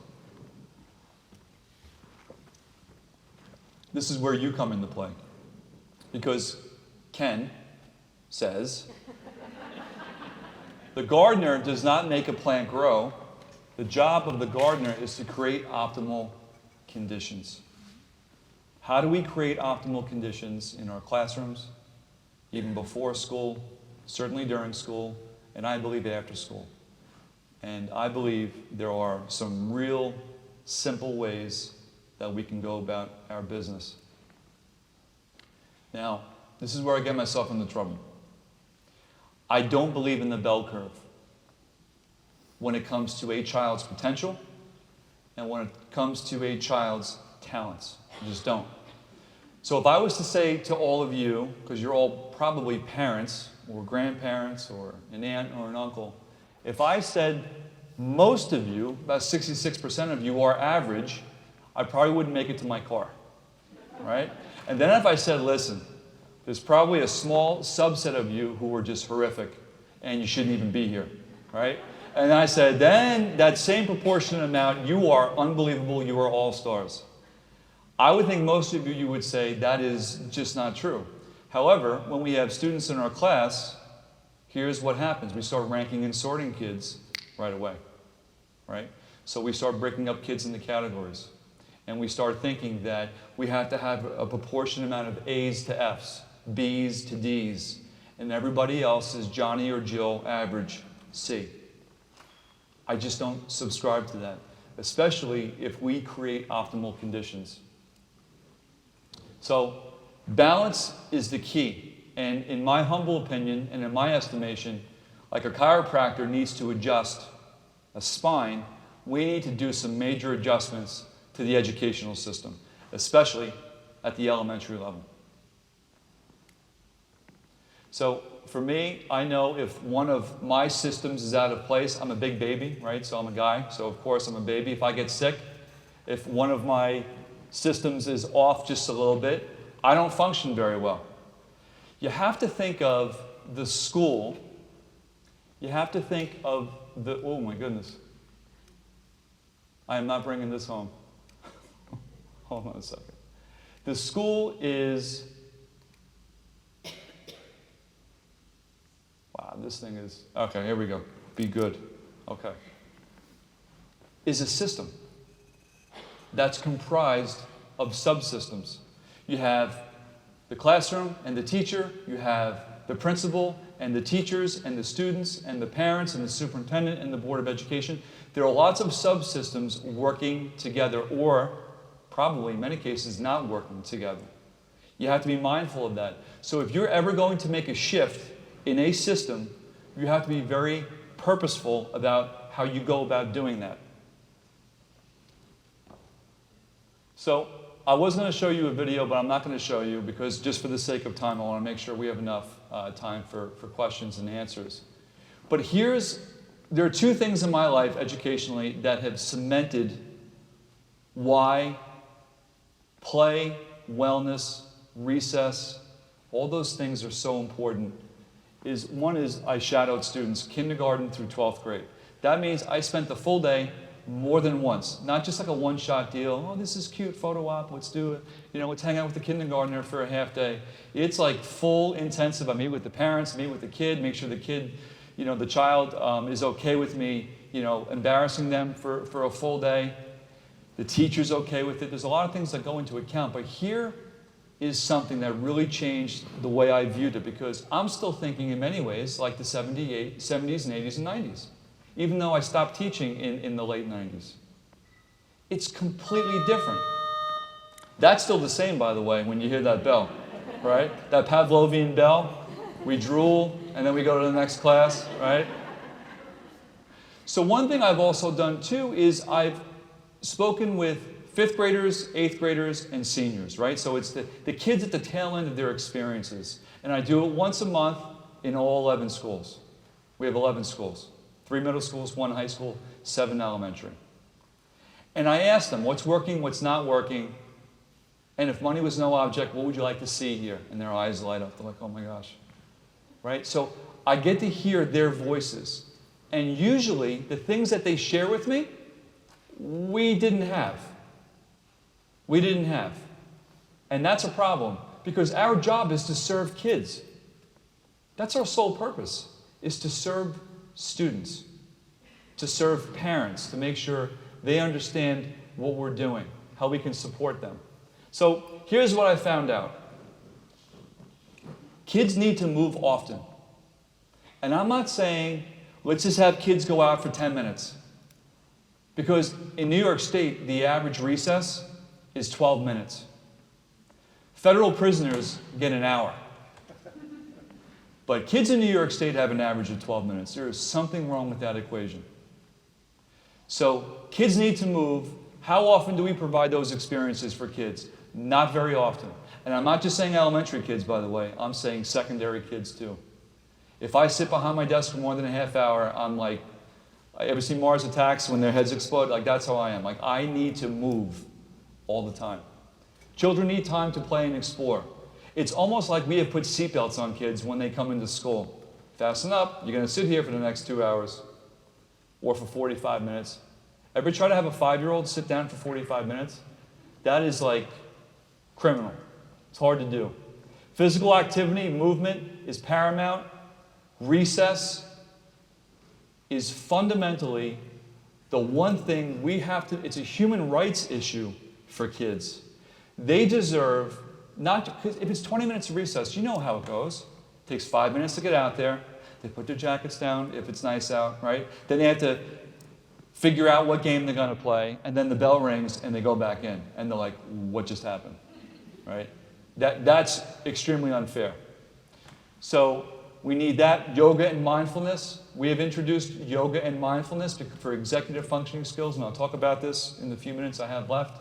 [SPEAKER 2] This is where you come into play. Because Ken says, the gardener does not make a plant grow. The job of the gardener is to create optimal conditions. How do we create optimal conditions in our classrooms, even before school, certainly during school, and I believe after school? And I believe there are some real simple ways that we can go about our business. Now, this is where I get myself into trouble. I don't believe in the bell curve when it comes to a child's potential and when it comes to a child's talents. I just don't. So if I was to say to all of you, because you're all probably parents or grandparents or an aunt or an uncle, if I said most of you, about 66% of you are average, I probably wouldn't make it to my car, right? And then if I said, listen, there's probably a small subset of you who are just horrific and you shouldn't even be here, right? And I said, then that same proportionate amount, you are unbelievable, you are all stars. I would think most of you would say that is just not true. However, when we have students in our class, here's what happens. We start ranking and sorting kids right away, right? So we start breaking up kids into categories. And we start thinking that we have to have a proportionate amount of A's to F's, B's to D's, and everybody else is Johnny or Jill, average, C. I just don't subscribe to that, especially if we create optimal conditions. So balance is the key. And in my humble opinion, and in my estimation, like a chiropractor needs to adjust a spine, we need to do some major adjustments to the educational system, especially at the elementary level. So for me, I know if one of my systems is out of place, I'm a big baby, right? So I'm a guy, so of course I'm a baby. If I get sick, if one of my systems is off just a little bit, I don't function very well. You have to think of the school. You have to think of the, oh my goodness. I am not bringing this home. Hold on a second. The school is, wow, this thing is, okay, here we go. Be good. Okay. Is a system that's comprised of subsystems. You have the classroom and the teacher, you have the principal and the teachers and the students and the parents and the superintendent and the Board of Education. There are lots of subsystems working together, or probably in many cases not working together. You have to be mindful of that. So if you're ever going to make a shift in a system, you have to be very purposeful about how you go about doing that. So I was going to show you a video, but I'm not going to show you because just for the sake of time, I want to make sure we have enough time for questions and answers. But there are two things in my life educationally that have cemented why play, wellness, recess, all those things are so important. One is I shadowed students kindergarten through 12th grade. That means I spent the full day more than once, not just like a one-shot deal. Oh, this is cute, photo op, let's do it. You know, let's hang out with the kindergartner for a half day. It's like full intensive. I meet with the parents, meet with the kid, make sure the kid, the child is okay with me, embarrassing them for a full day. The teacher's okay with it. There's a lot of things that go into account. But here is something that really changed the way I viewed it, because I'm still thinking in many ways like the 70s and 80s and 90s, even though I stopped teaching in the late 90s. It's completely different. That's still the same, by the way, when you hear that bell, right? That Pavlovian bell. We drool, and then we go to the next class, right? So one thing I've also done, too, is I've spoken with 5th graders, 8th graders, and seniors, right? So it's the kids at the tail end of their experiences. And I do it once a month in all 11 schools. We have 11 schools. 3 middle schools, 1 high school, 7 elementary. And I asked them, what's working, what's not working? And if money was no object, what would you like to see here? And their eyes light up. They're like, oh my gosh. Right? So I get to hear their voices. And usually, the things that they share with me, we didn't have. We didn't have. And that's a problem, because our job is to serve kids. That's our sole purpose, is to serve students, to serve parents, to make sure they understand what we're doing, how we can support them. So here's what I found out. Kids need to move often. And I'm not saying, let's just have kids go out for 10 minutes. Because in New York State, the average recess is 12 minutes. Federal prisoners get an hour. But kids in New York State have an average of 12 minutes. There is something wrong with that equation. So kids need to move. How often do we provide those experiences for kids? Not very often. And I'm not just saying elementary kids, by the way. I'm saying secondary kids, too. If I sit behind my desk for more than a half hour, I'm like, ever seen Mars Attacks when their heads explode? Like, that's how I am. Like, I need to move all the time. Children need time to play and explore. It's almost like we have put seatbelts on kids when they come into school. Fasten up. You're going to sit here for the next 2 hours or for 45 minutes. Ever try to have a 5-year-old sit down for 45 minutes? That is like criminal. It's hard to do. Physical activity, movement is paramount. Recess is fundamentally the one thing we have to, it's a human rights issue for kids. They deserve, not, because if it's 20 minutes of recess, you know how it goes. It takes 5 minutes to get out there. They put their jackets down if it's nice out, right? Then they have to figure out what game they're going to play, and then the bell rings and they go back in. And they're like, what just happened, right? That's extremely unfair. So we need that. Yoga and mindfulness. We have introduced yoga and mindfulness for executive functioning skills, and I'll talk about this in the few minutes I have left.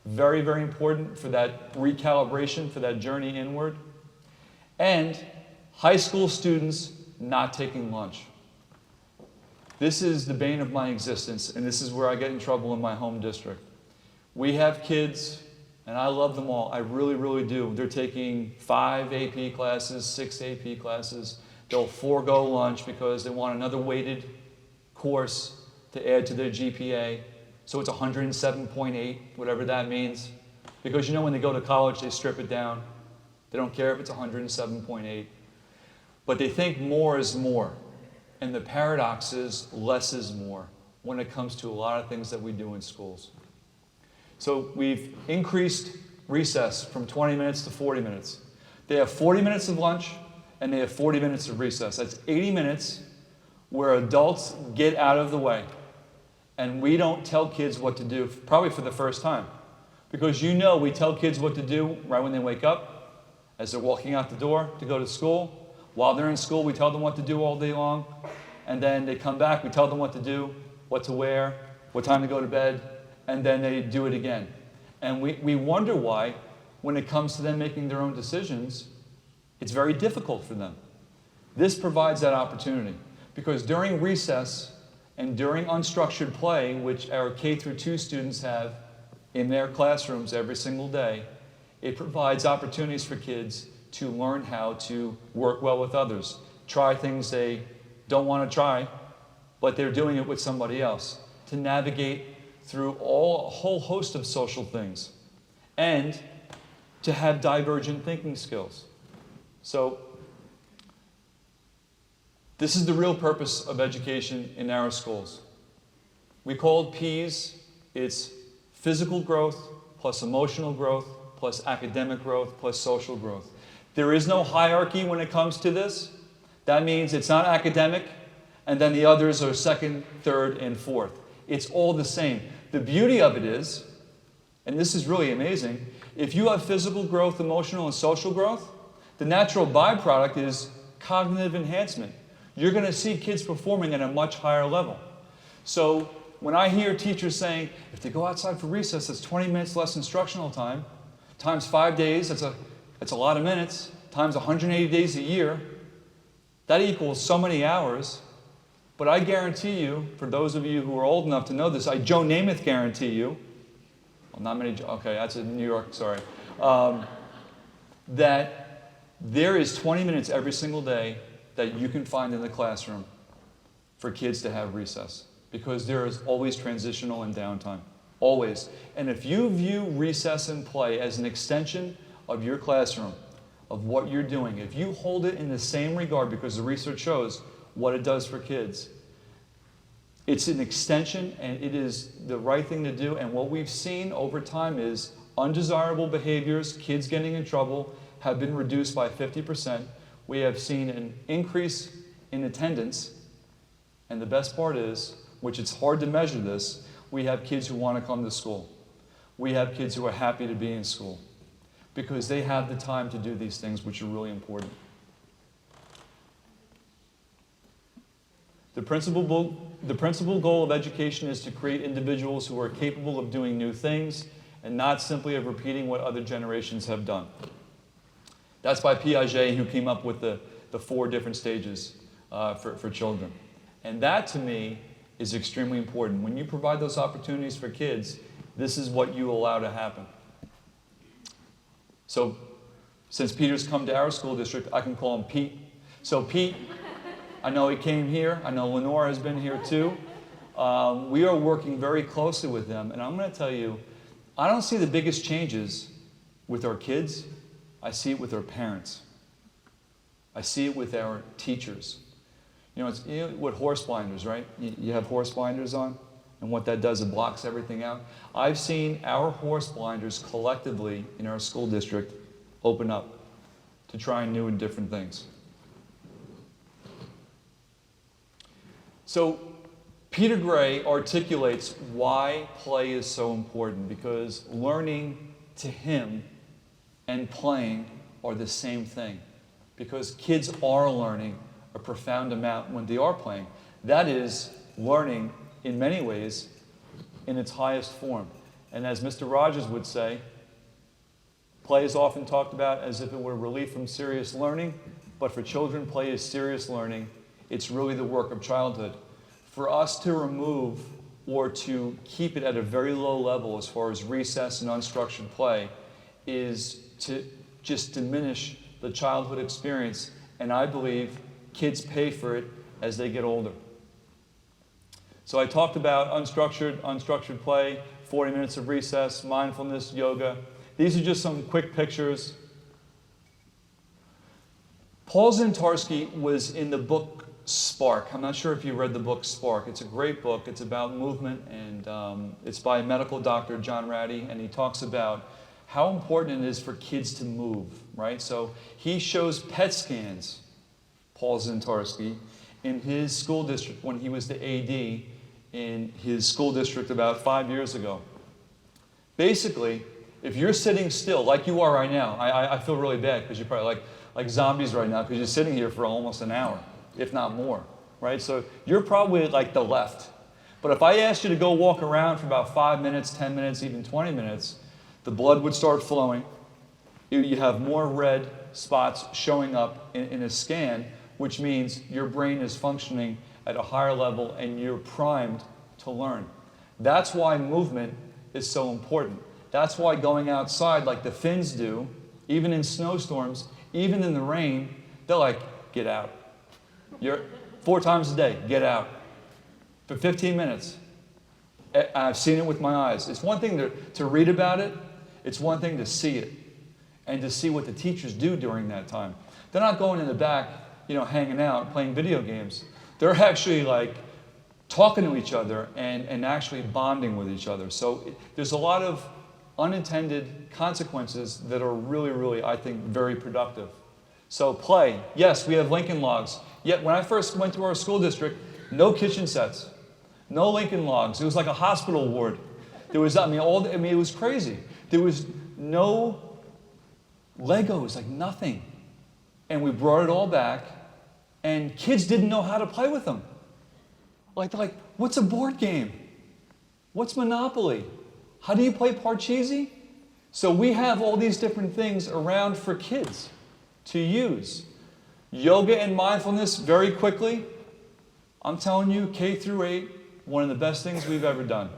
[SPEAKER 2] Very, very important for that recalibration, for that journey inward. And high school students not taking lunch. This is the bane of my existence, and this is where I get in trouble in my home district. We have kids, and I love them all. I really, really do. They're taking 5 AP classes, 6 AP classes. They'll forego lunch because they want another weighted course to add to their GPA. So it's 107.8, whatever that means. Because you know when they go to college, they strip it down. They don't care if it's 107.8. But they think more is more. And the paradox is less is more when it comes to a lot of things that we do in schools. So we've increased recess from 20 minutes to 40 minutes. They have 40 minutes of lunch, and they have 40 minutes of recess. That's 80 minutes where adults get out of the way. And we don't tell kids what to do, probably for the first time. Because you know we tell kids what to do right when they wake up, as they're walking out the door to go to school. While they're in school, we tell them what to do all day long. And then they come back, we tell them what to do, what to wear, what time to go to bed, and then they do it again. And we wonder why, when it comes to them making their own decisions, it's very difficult for them. This provides that opportunity. Because during recess and during unstructured play, which our K through 2 students have in their classrooms every single day, it provides opportunities for kids to learn how to work well with others, try things they don't want to try, but they're doing it with somebody else, to navigate through a whole host of social things, and to have divergent thinking skills. So This is the real purpose of education in our schools. We call it PEAS. It's physical growth plus emotional growth plus academic growth plus social growth. There is no hierarchy when it comes to this. That means it's not academic, and then the others are second, third, and fourth. It's all the same. The beauty of it is, and this is really amazing, if you have physical growth, emotional, and social growth, the natural byproduct is cognitive enhancement. You're going to see kids performing at a much higher level. So when I hear teachers saying, if they go outside for recess, that's 20 minutes less instructional time, times 5 days, that's a lot of minutes, times 180 days a year, that equals so many hours. But I guarantee you, for those of you who are old enough to know this, I Joe Namath guarantee you, well, not many, okay, that's in New York, sorry, that there is 20 minutes every single day that you can find in the classroom for kids to have recess, because there is always transitional and downtime, always. And if you view recess and play as an extension of your classroom, of what you're doing, if you hold it in the same regard, because the research shows what it does for kids, it's an extension and it is the right thing to do. And what we've seen over time is undesirable behaviors, kids getting in trouble, have been reduced by 50%. We have seen an increase in attendance, and the best part is, which it's hard to measure this, we have kids who want to come to school. We have kids who are happy to be in school because they have the time to do these things, which are really important. The principal goal of education is to create individuals who are capable of doing new things and not simply of repeating what other generations have done. That's by Piaget, who came up with the 4 different stages for children. And that, to me, is extremely important. When you provide those opportunities for kids, this is what you allow to happen. So, since Peter's come to our school district, I can call him Pete. So Pete, I know he came here. I know Lenore has been here too. We are working very closely with them. And I'm going to tell you, I don't see the biggest changes with our kids. I see it with our parents. I see it with our teachers. You know, it's with horse blinders, right? You have horse blinders on, and what that does, it blocks everything out. I've seen our horse blinders collectively in our school district open up to try new and different things. So Peter Gray articulates why play is so important, because learning to him and playing are the same thing, because kids are learning a profound amount when they are playing. That is learning, in many ways, in its highest form. And as Mr. Rogers would say, play is often talked about as if it were relief from serious learning, but for children, play is serious learning. It's really the work of childhood. For us to remove or to keep it at a very low level as far as recess and unstructured play is to just diminish the childhood experience, and I believe kids pay for it as they get older. So I talked about unstructured play, 40 minutes of recess, mindfulness, yoga. These are just some quick pictures. Paul Zintarski was in the book Spark. I'm not sure if you read the book Spark. It's a great book. It's about movement, and it's by medical doctor John Ratty, and he talks about how important it is for kids to move, right? So he shows PET scans, Paul Zintarski, in his school district when he was the AD in his school district about 5 years ago. Basically, if you're sitting still, like you are right now, I feel really bad because you're probably like zombies right now because you're sitting here for almost an hour, if not more, right? So you're probably like the left. But if I asked you to go walk around for about 5 minutes, 10 minutes, even 20 minutes, the blood would start flowing. You have more red spots showing up in a scan, which means your brain is functioning at a higher level and you're primed to learn. That's why movement is so important. That's why going outside like the Finns do, even in snowstorms, even in the rain, they're like, get out. You're 4 times a day, get out. For 15 minutes. I've seen it with my eyes. It's one thing to read about it. It's one thing to see it and to see what the teachers do during that time. They're not going in the back, hanging out, playing video games. They're actually like talking to each other and actually bonding with each other. So there's a lot of unintended consequences that are really, really, I think, very productive. So play, yes, we have Lincoln Logs. Yet when I first went to our school district, no kitchen sets, no Lincoln Logs. It was like a hospital ward. There was, it was crazy. There was no Legos, like nothing. And we brought it all back, and kids didn't know how to play with them. They're like, what's a board game? What's Monopoly? How do you play Parcheesi? So we have all these different things around for kids to use. Yoga and mindfulness, very quickly. I'm telling you, K through 8, one of the best things we've ever done.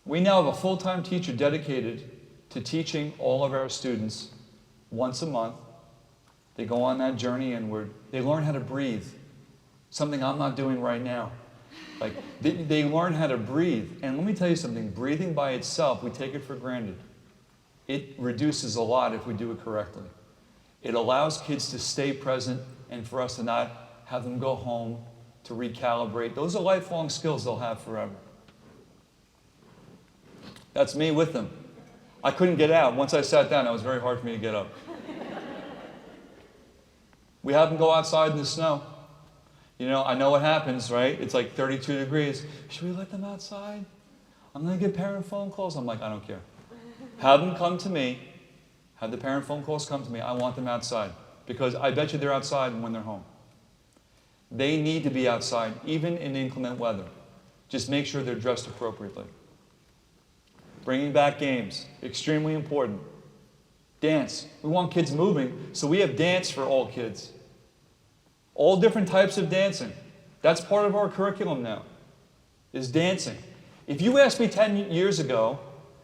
[SPEAKER 2] We now have a full-time teacher dedicated to teaching all of our students once a month. They go on that journey and they learn how to breathe, something I'm not doing right now. They learn how to breathe. And let me tell you something, breathing by itself, we take it for granted. It reduces a lot if we do it correctly. It allows kids to stay present and for us to not have them go home to recalibrate. Those are lifelong skills they'll have forever. That's me with them. I couldn't get out. Once I sat down, it was very hard for me to get up. We have them go outside in the snow. I know what happens, right? It's like 32 degrees. Should we let them outside? I'm going to get parent phone calls. I'm like, I don't care. Have them come to me. Have the parent phone calls come to me. I want them outside. Because I bet you they're outside when they're home. They need to be outside, even in inclement weather. Just make sure they're dressed appropriately. Bringing back games, extremely important. Dance. We want kids moving, so we have dance for all kids. All different types of dancing. That's part of our curriculum now, is dancing. If you asked me 10 years ago,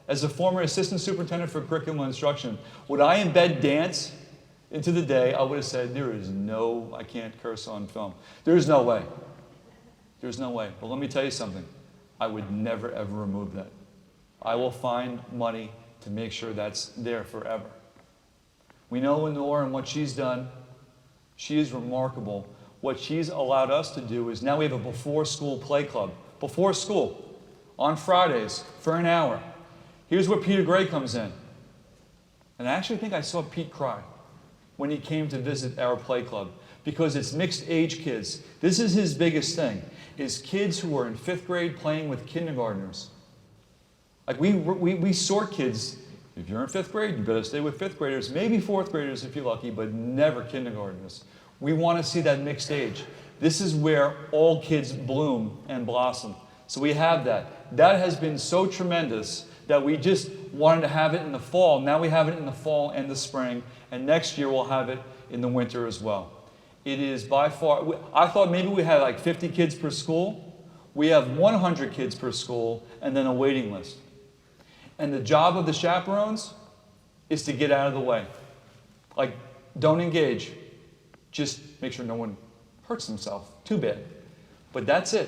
[SPEAKER 2] as a former assistant superintendent for curriculum instruction, would I embed dance into the day? I would have said, I can't curse on film. There's no way. There's no way. But let me tell you something. I would never, ever remove that. I will find money to make sure that's there forever. We know Lenore and what she's done. She is remarkable. What she's allowed us to do is now we have a before-school play club. Before school, on Fridays, for an hour. Here's where Peter Gray comes in. And I actually think I saw Pete cry when he came to visit our play club, because it's mixed age kids. This is his biggest thing, is kids who are in 5th grade playing with kindergartners. We sort kids. If you're in 5th grade, you better stay with 5th graders, maybe 4th graders if you're lucky, but never kindergartners. We want to see that mixed age. This is where all kids bloom and blossom. So we have that. That has been so tremendous that we just wanted to have it in the fall. Now we have it in the fall and the spring, and next year we'll have it in the winter as well. It is by far, I thought maybe we had like 50 kids per school. We have 100 kids per school and then a waiting list. And the job of the chaperones is to get out of the way. Don't engage. Just make sure no one hurts themselves too bad. But that's it.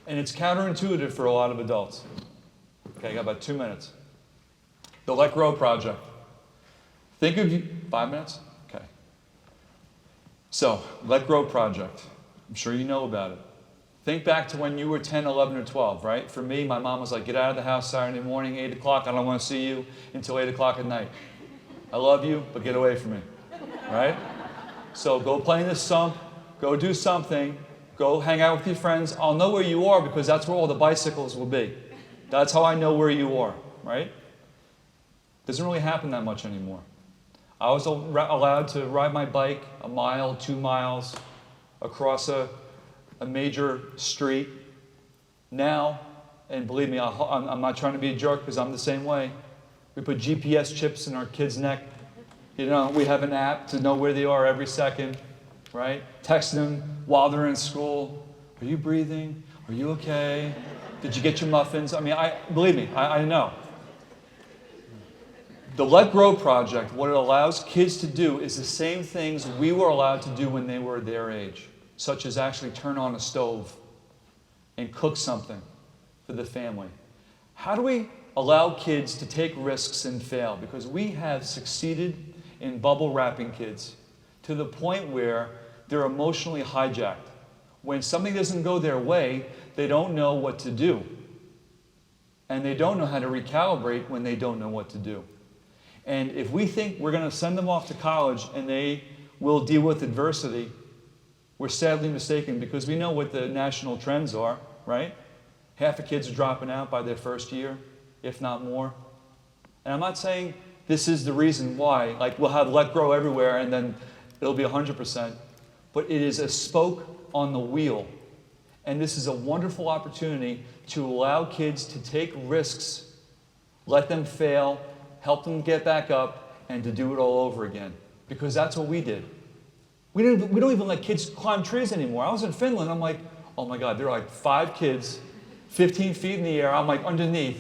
[SPEAKER 2] And it's counterintuitive for a lot of adults. Okay, I got about 2 minutes. The Let Grow Project. Think of you, 5 minutes? Okay. So, Let Grow Project. I'm sure you know about it. Think back to when you were 10, 11, or 12, right? For me, my mom was like, get out of the house Saturday morning, 8 o'clock. I don't want to see you until 8 o'clock at night. I love you, but get away from me, right? So go play in the sump, go do something, go hang out with your friends. I'll know where you are because that's where all the bicycles will be. That's how I know where you are, right? Doesn't really happen that much anymore. I was allowed to ride my bike 1 mile, 2 miles across a major street. Now, and believe me, I'm not trying to be a jerk because I'm the same way. We put GPS chips in our kids' neck. We have an app to know where they are every second, right? Text them while they're in school. Are you breathing? Are you okay? Did you get your muffins? Believe me, I know. The Let Grow Project, what it allows kids to do is the same things we were allowed to do when they were their age, such as actually turn on a stove and cook something for the family. How do we allow kids to take risks and fail? Because we have succeeded in bubble wrapping kids to the point where They're emotionally hijacked. When something doesn't go their way, they don't know what to do. And they don't know how to recalibrate when they don't know what to do. And if we think we're going to send them off to college and they will deal with adversity, we're sadly mistaken, because we know what the national trends are, right? Half the kids are dropping out by their first year, if not more. And I'm not saying this is the reason why. Like, we'll have let grow everywhere and then it'll be 100%. But it is a spoke on the wheel. And this is a wonderful opportunity to allow kids to take risks, let them fail, help them get back up, and to do it all over again. Because that's what we did. We don't even let kids climb trees anymore. I was in Finland, I'm like, oh my God, there are like 5 kids, 15 feet in the air, I'm like underneath.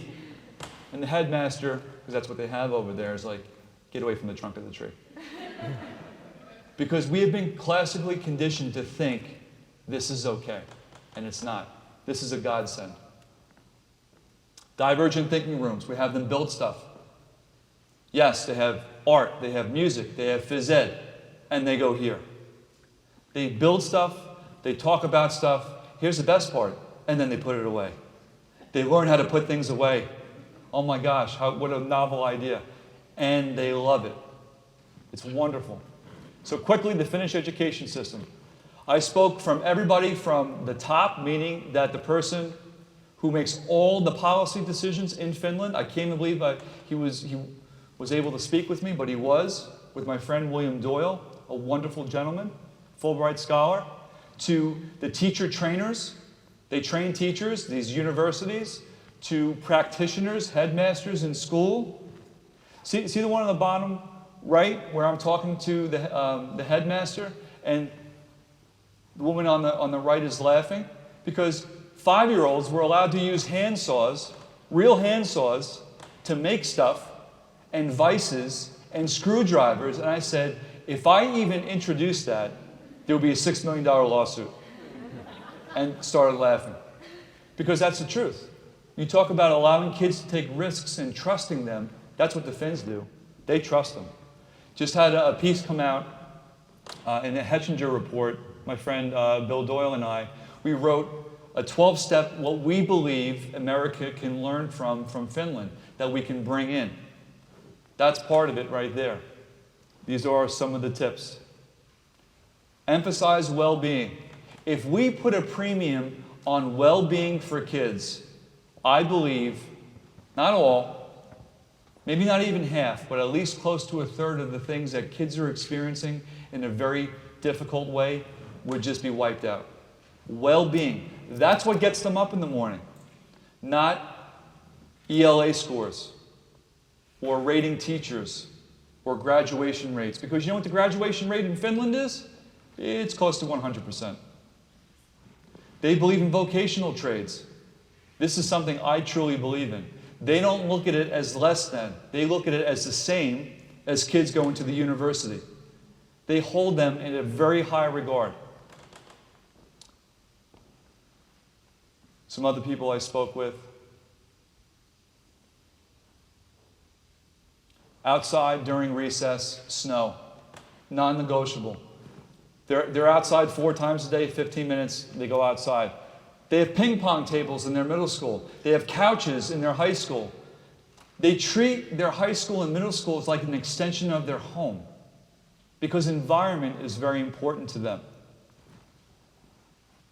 [SPEAKER 2] And the headmaster, because that's what they have over there, is like, get away from the trunk of the tree. Because we have been classically conditioned to think this is okay, and it's not. This is a godsend. Divergent thinking rooms, we have them build stuff. Yes, they have art, they have music, they have phys ed, and they go here. They build stuff, they talk about stuff. Here's the best part, and then they put it away. They learn how to put things away. Oh my gosh, what a novel idea. And they love it. It's wonderful. So quickly, the Finnish education system. I spoke from everybody from the top, meaning that the person who makes all the policy decisions in Finland, I can't believe he was able to speak with me, but he was, with my friend William Doyle, a wonderful gentleman, Fulbright scholar, to the teacher trainers. They train teachers, these universities, to practitioners, headmasters in school. See the one on the bottom right where I'm talking to the headmaster, and the woman on the right is laughing because 5-year-olds were allowed to use hand saws, real hand saws, to make stuff, and vices, and screwdrivers. And I said, if I even introduced that, there would be a $6 million lawsuit. And started laughing. Because that's the truth. You talk about allowing kids to take risks and trusting them. That's what the Finns do. They trust them. Just had a piece come out in the Hetchinger report. My friend Bill Doyle and I, we wrote a 12-step, what we believe America can learn from Finland, that we can bring in. That's part of it right there. These are some of the tips. Emphasize well-being. If we put a premium on well-being for kids, I believe, not all, maybe not even half, but at least close to a third of the things that kids are experiencing in a very difficult way would just be wiped out. Well-being. That's what gets them up in the morning, not ELA scores or rating teachers or graduation rates. Because you know what the graduation rate in Finland is? It's close to 100%. They believe in vocational trades. This is something I truly believe in. They don't look at it as less than. They look at it as the same as kids going to the university. They hold them in a very high regard. Some other people I spoke with. Outside during recess, snow. Non-negotiable. They're outside 4 times a day, 15 minutes, they go outside. They have ping pong tables in their middle school. They have couches in their high school. They treat their high school and middle school as like an extension of their home because environment is very important to them.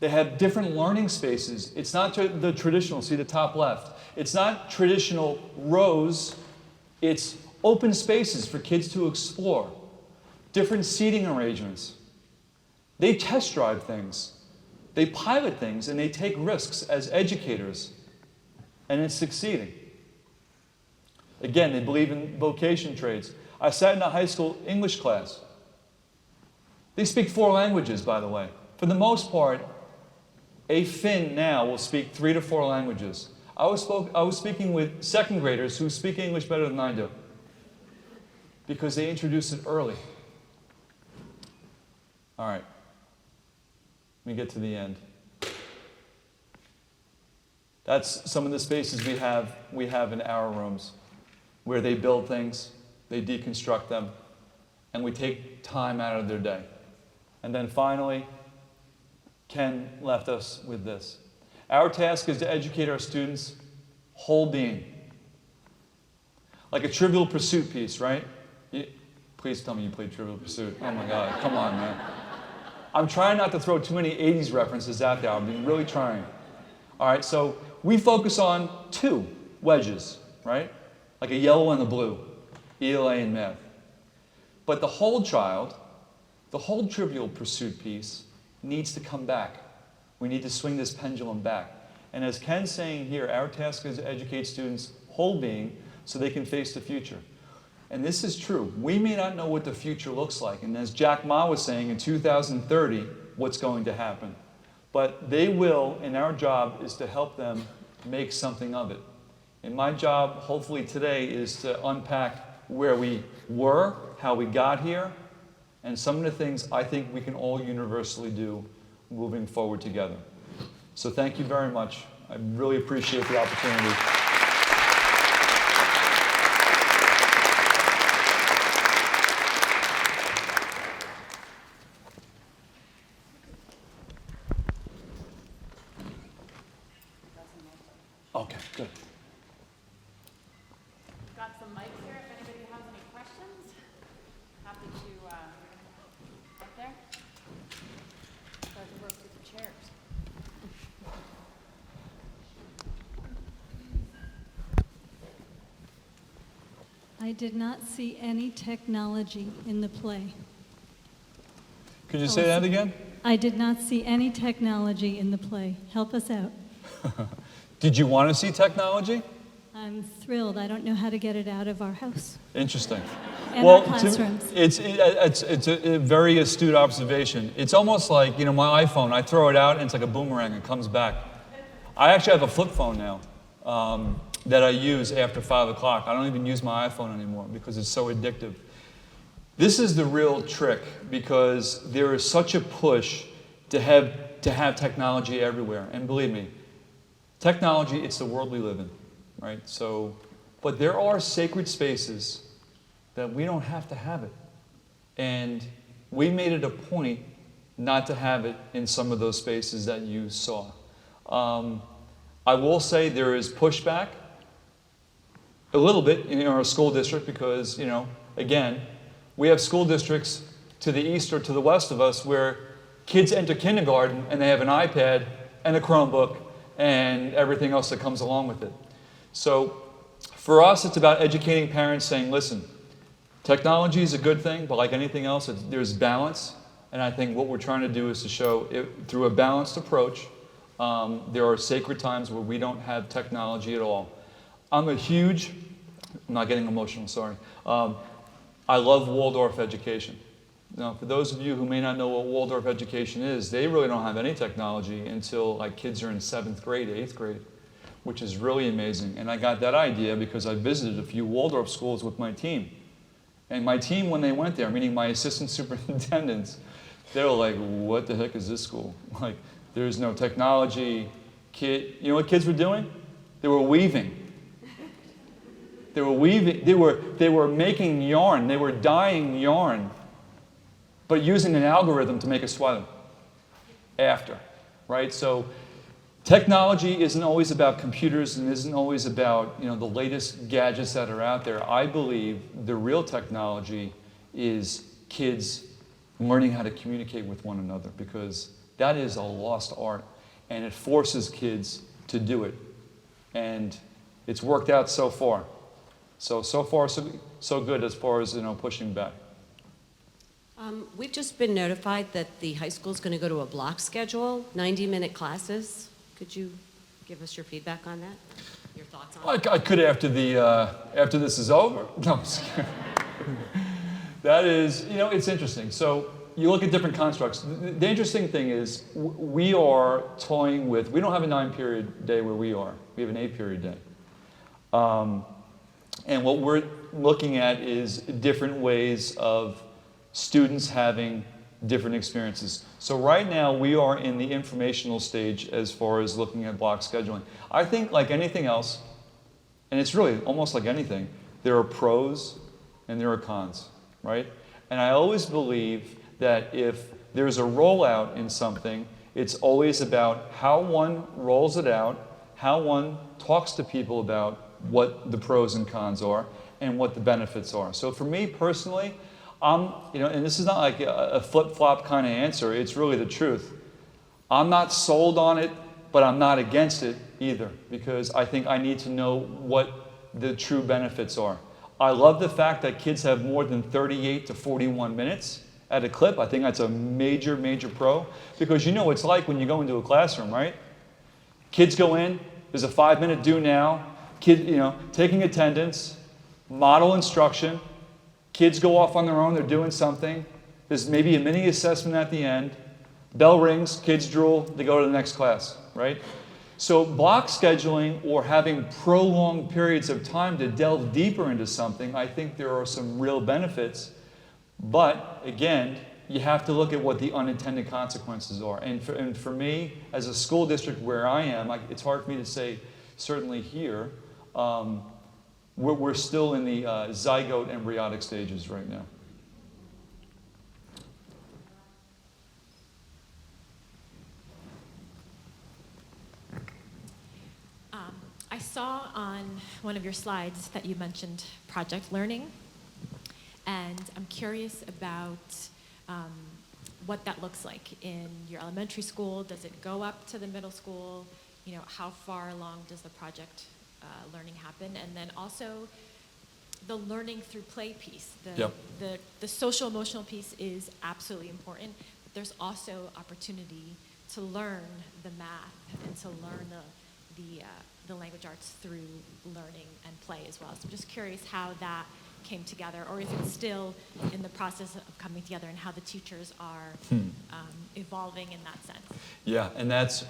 [SPEAKER 2] They have different learning spaces. It's not the traditional, see the top left. It's not traditional rows. It's open spaces for kids to explore. Different seating arrangements. They test drive things. They pilot things and they take risks as educators. And it's succeeding. Again, they believe in vocation trades. I sat in a high school English class. They speak 4 languages, by the way. For the most part, a Finn now will speak 3 to 4 languages. I was speaking with 2nd graders who speak English better than I do because they introduce it early. All right. Let me get to the end. That's some of the spaces we have in our rooms where they build things, they deconstruct them, and we take time out of their day. And then finally, Ken left us with this. Our task is to educate our students' whole being. Like a Trivial Pursuit piece, right? Please tell me you played Trivial Pursuit. Oh my God, come on, man. I'm trying not to throw too many 80s references out there. I'm really trying. All right, so we focus on two wedges, right? Like a yellow and a blue, ELA and math. But the whole child, the whole Trivial Pursuit piece needs to come back. We need to swing this pendulum back. And as Ken's saying here, our task is to educate students' whole being so they can face the future. And this is true. We may not know what the future looks like. And as Jack Ma was saying, in 2030, what's going to happen. But they will, and our job is to help them make something of it. And my job, hopefully today, is to unpack where we were, how we got here, and some of the things I think we can all universally do moving forward together. So thank you very much. I really appreciate the opportunity. Okay, good.
[SPEAKER 1] We've got some mics here if anybody has any questions. Happy to, right there. Start to work with the chairs.
[SPEAKER 3] I did not see any technology in the play.
[SPEAKER 2] Could you say that again?
[SPEAKER 3] I did not see any technology in the play. Help us out.
[SPEAKER 2] Did you want to see technology?
[SPEAKER 3] I'm thrilled. I don't know how to get it out of our house
[SPEAKER 2] Interesting.
[SPEAKER 3] and our
[SPEAKER 2] To-
[SPEAKER 3] classrooms.
[SPEAKER 2] it's a very astute observation. It's almost like, you know, my iPhone, I throw it out and it's like a boomerang, it comes back. I actually have a flip phone now that I use after 5 o'clock. I don't even use my iPhone anymore because it's so addictive. This is the real trick because there is such a push to have technology everywhere. And believe me, technology, it's the world we live in, right? So, but there are sacred spaces that we don't have to have it. And we made it a point not to have it in some of those spaces that you saw. I will say there is pushback a little bit in our school district because, you know, again, we have school districts to the east or to the west of us where kids enter kindergarten and they have an iPad and a Chromebook and everything else that comes along with it. So for us, it's about educating parents saying, listen, technology is a good thing, but like anything else, there's balance. And I think what we're trying to do is to show it through a balanced approach. There are sacred times where we don't have technology at all. I'm not getting emotional, sorry. I love Waldorf education. Now, for those of you who may not know what Waldorf education is, they really don't have any technology until like kids are in 7th grade, 8th grade, which is really amazing. And I got that idea because I visited a few Waldorf schools with my team. And my team, when they went there, meaning my assistant superintendents, they were like, what the heck is this school? Like, there's no technology. You know what kids were doing? They were weaving. They were weaving, they were making yarn, they were dyeing yarn, but using an algorithm to make a sweater after, right? So technology isn't always about computers and isn't always about, you know, the latest gadgets that are out there. I believe the real technology is kids learning how to communicate with one another because that is a lost art and it forces kids to do it. And it's worked out so far. So far, so good as far as, you know, pushing back.
[SPEAKER 4] We've just been notified that the high school is going to go to a block schedule, 90-minute classes. Could you give us your feedback on that? Your thoughts on it?
[SPEAKER 2] I could after this is over. No, I'm just kidding. That is, you know, it's interesting. So you look at different constructs. The interesting thing is we are toying with, we don't have a 9-period day where we are. We have an 8-period day. And what we're looking at is different ways of students having different experiences. So right now we are in the informational stage as far as looking at block scheduling. I think like anything else, and it's really almost like anything, there are pros and there are cons, right? And I always believe that if there's a rollout in something, it's always about how one rolls it out, how one talks to people about what the pros and cons are, and what the benefits are. So for me personally, and this is not like a flip-flop kind of answer, it's really the truth. I'm not sold on it, but I'm not against it either, because I think I need to know what the true benefits are. I love the fact that kids have more than 38 to 41 minutes at a clip. I think that's a major, major pro, because you know what it's like when you go into a classroom, right? Kids go in, there's a 5-minute do now, taking attendance, model instruction, kids go off on their own, they're doing something, there's maybe a mini assessment at the end, bell rings, kids drool, they go to the next class, right? So block scheduling or having prolonged periods of time to delve deeper into something, I think there are some real benefits. But again, you have to look at what the unintended consequences are. And for me, as a school district where I am, it's hard for me to say, certainly here, we're still in the zygote embryonic stages right now.
[SPEAKER 5] I saw on one of your slides that you mentioned project learning, and I'm curious about what that looks like in your elementary school. Does it go up to the middle school? How far along does the project learning happen? And then also the learning through play piece. The social emotional piece is absolutely important, but there's also opportunity to learn the math and to learn the language arts through learning and play as well. So I'm just curious how that came together, or if it's still in the process of coming together, and how the teachers are evolving in that sense.
[SPEAKER 2] Yeah, and that's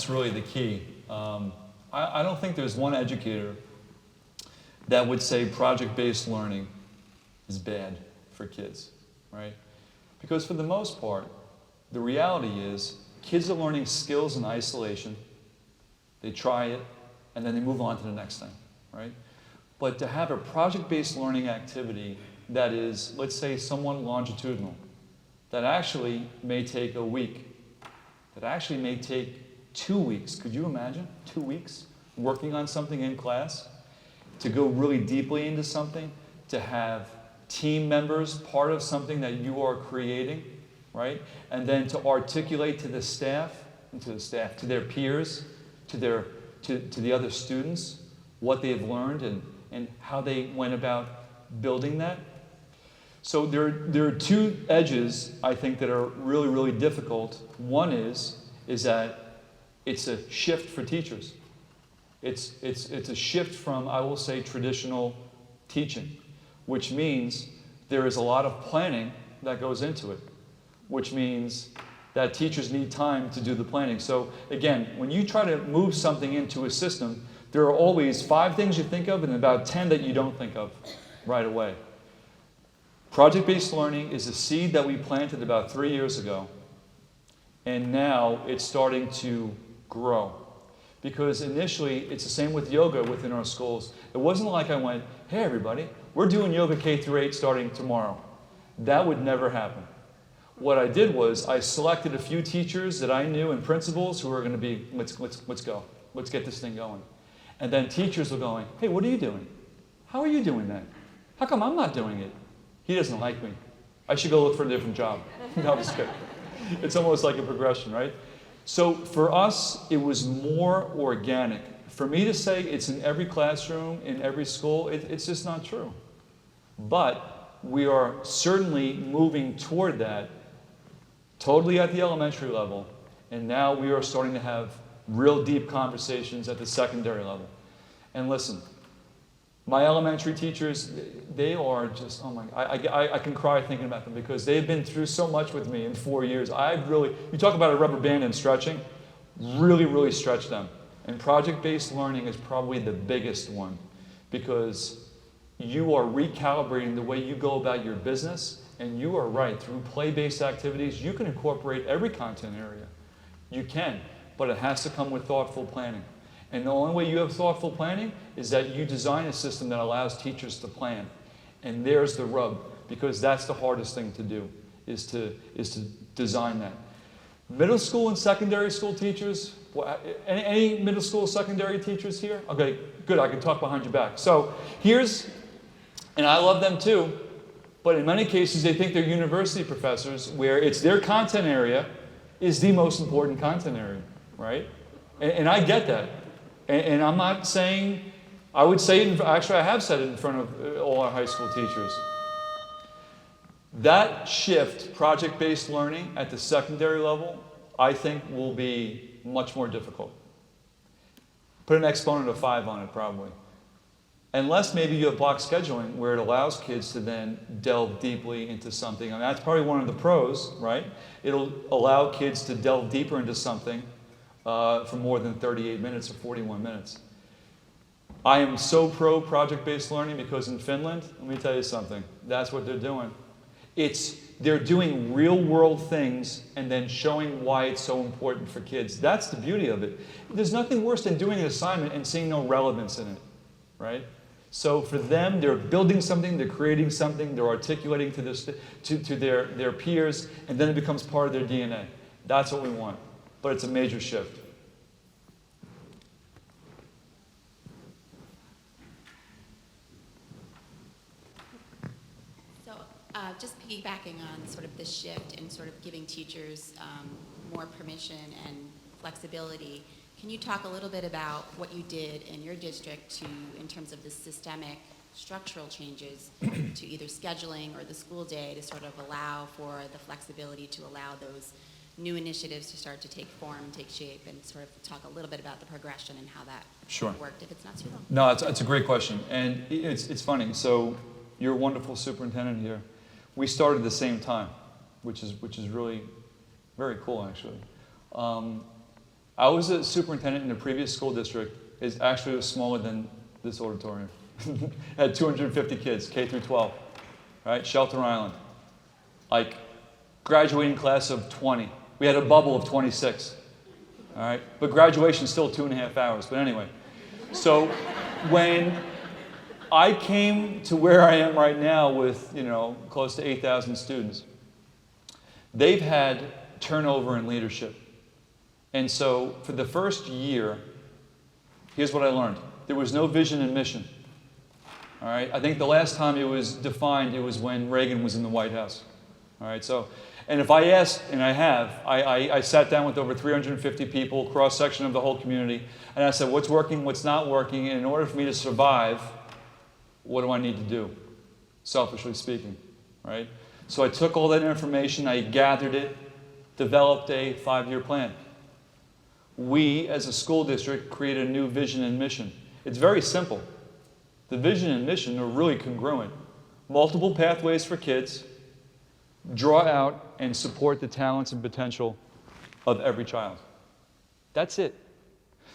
[SPEAKER 2] really the key. I don't think there's one educator that would say project-based learning is bad for kids, right? Because for the most part, the reality is kids are learning skills in isolation. They try it, and then they move on to the next thing, right? But to have a project-based learning activity that is, let's say, somewhat longitudinal, that actually may take a week, that actually may take 2 weeks. Could you imagine 2 weeks working on something in class? To go really deeply into something, to have team members part of something that you are creating, right? And then to articulate to the staff, to their peers, to the other students, what they've learned and how they went about building that. So there are two edges, I think, that are really, really difficult. One is that it's a shift for teachers. It's a shift from, I will say, traditional teaching, which means there is a lot of planning that goes into it, which means that teachers need time to do the planning. So again, when you try to move something into a system, there are always 5 things you think of and about 10 that you don't think of right away. Project-based learning is a seed that we planted about 3 years ago, and now it's starting to grow. Because initially, it's the same with yoga within our schools. It wasn't like I went, hey everybody, we're doing yoga K through 8 starting tomorrow. That would never happen. What I did was I selected a few teachers that I knew and principals who were going to be, let's go. Let's get this thing going. And then teachers were going, hey, what are you doing? How are you doing that? How come I'm not doing it? He doesn't like me. I should go look for a different job. No, I'm just kidding. It's almost like a progression, right? So for us, it was more organic. For me to say it's in every classroom, in every school, it's just not true. But we are certainly moving toward that, totally at the elementary level, and now we are starting to have real deep conversations at the secondary level. And listen, my elementary teachers, they are just, oh my, I can cry thinking about them because they've been through so much with me in 4 years. You talk about a rubber band and stretching, really, really stretch them. And project-based learning is probably the biggest one because you are recalibrating the way you go about your business, and you are right, through play-based activities, you can incorporate every content area. You can, but it has to come with thoughtful planning. And the only way you have thoughtful planning is that you design a system that allows teachers to plan. And there's the rub, because that's the hardest thing to do, is to design that. Middle school and secondary school teachers, any middle school, secondary teachers here? Okay, good, I can talk behind your back. So here's, and I love them too, but in many cases they think they're university professors where it's their content area is the most important content area, right? And I get that. And I'm not saying, I would say, actually I have said it in front of all our high school teachers. That shift, project-based learning at the secondary level, I think will be much more difficult. Put an exponent of 5 on it probably. Unless maybe you have block scheduling where it allows kids to then delve deeply into something. I mean, that's probably one of the pros, right? It'll allow kids to delve deeper into something for more than 38 minutes or 41 minutes. I am so pro project-based learning because in Finland, let me tell you something, that's what they're doing. They're doing real-world things and then showing why it's so important for kids. That's the beauty of it. There's nothing worse than doing an assignment and seeing no relevance in it, right? So for them, they're building something, they're creating something, they're articulating to their peers, and then it becomes part of their DNA. That's what we want. But it's a major shift.
[SPEAKER 6] Just piggybacking on sort of this shift and sort of giving teachers more permission and flexibility, can you talk a little bit about what you did in your district in terms of the systemic structural changes to either scheduling or the school day to sort of allow for the flexibility to allow those new initiatives to start to take form, take shape, and sort of talk a little bit about the progression and how that worked, if it's not too long?
[SPEAKER 2] No, it's a great question. And it's funny. So you're a wonderful superintendent here. We started at the same time, which is really very cool, actually. I was a superintendent in a previous school district. It actually was smaller than this auditorium. Had 250 kids, K through 12, right? Shelter Island. Like, graduating class of 20. We had a bubble of 26, all right? But graduation still 2.5 hours, but anyway. So when I came to where I am right now with, close to 8,000 students. They've had turnover in leadership. And so for the first year, here's what I learned. There was no vision and mission. All right? I think the last time it was defined, it was when Reagan was in the White House. All right? So, and if I asked, and I have, I sat down with over 350 people, cross-section of the whole community, and I said, what's working, what's not working, and in order for me to survive, what do I need to do, selfishly speaking, right? So I took all that information, I gathered it, developed a 5-year plan. We, as a school district, created a new vision and mission. It's very simple. The vision and mission are really congruent. Multiple pathways for kids, draw out and support the talents and potential of every child. That's it.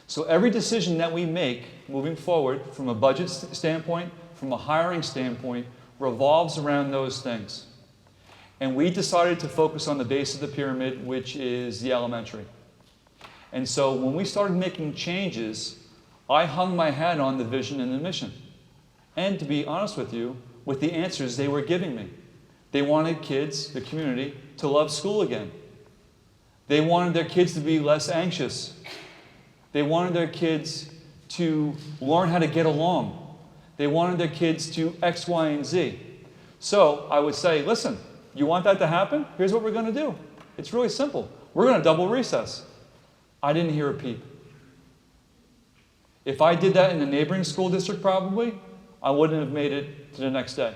[SPEAKER 2] So every decision that we make moving forward from a budget standpoint, from a hiring standpoint, revolves around those things. And we decided to focus on the base of the pyramid, which is the elementary. And so when we started making changes, I hung my hat on the vision and the mission. And to be honest with you, with the answers they were giving me. They wanted kids, the community, to love school again. They wanted their kids to be less anxious. They wanted their kids to learn how to get along. They wanted their kids to X, Y, and Z. So I would say, listen, you want that to happen? Here's what we're going to do. It's really simple. We're going to double recess. I didn't hear a peep. If I did that in the neighboring school district, probably, I wouldn't have made it to the next day.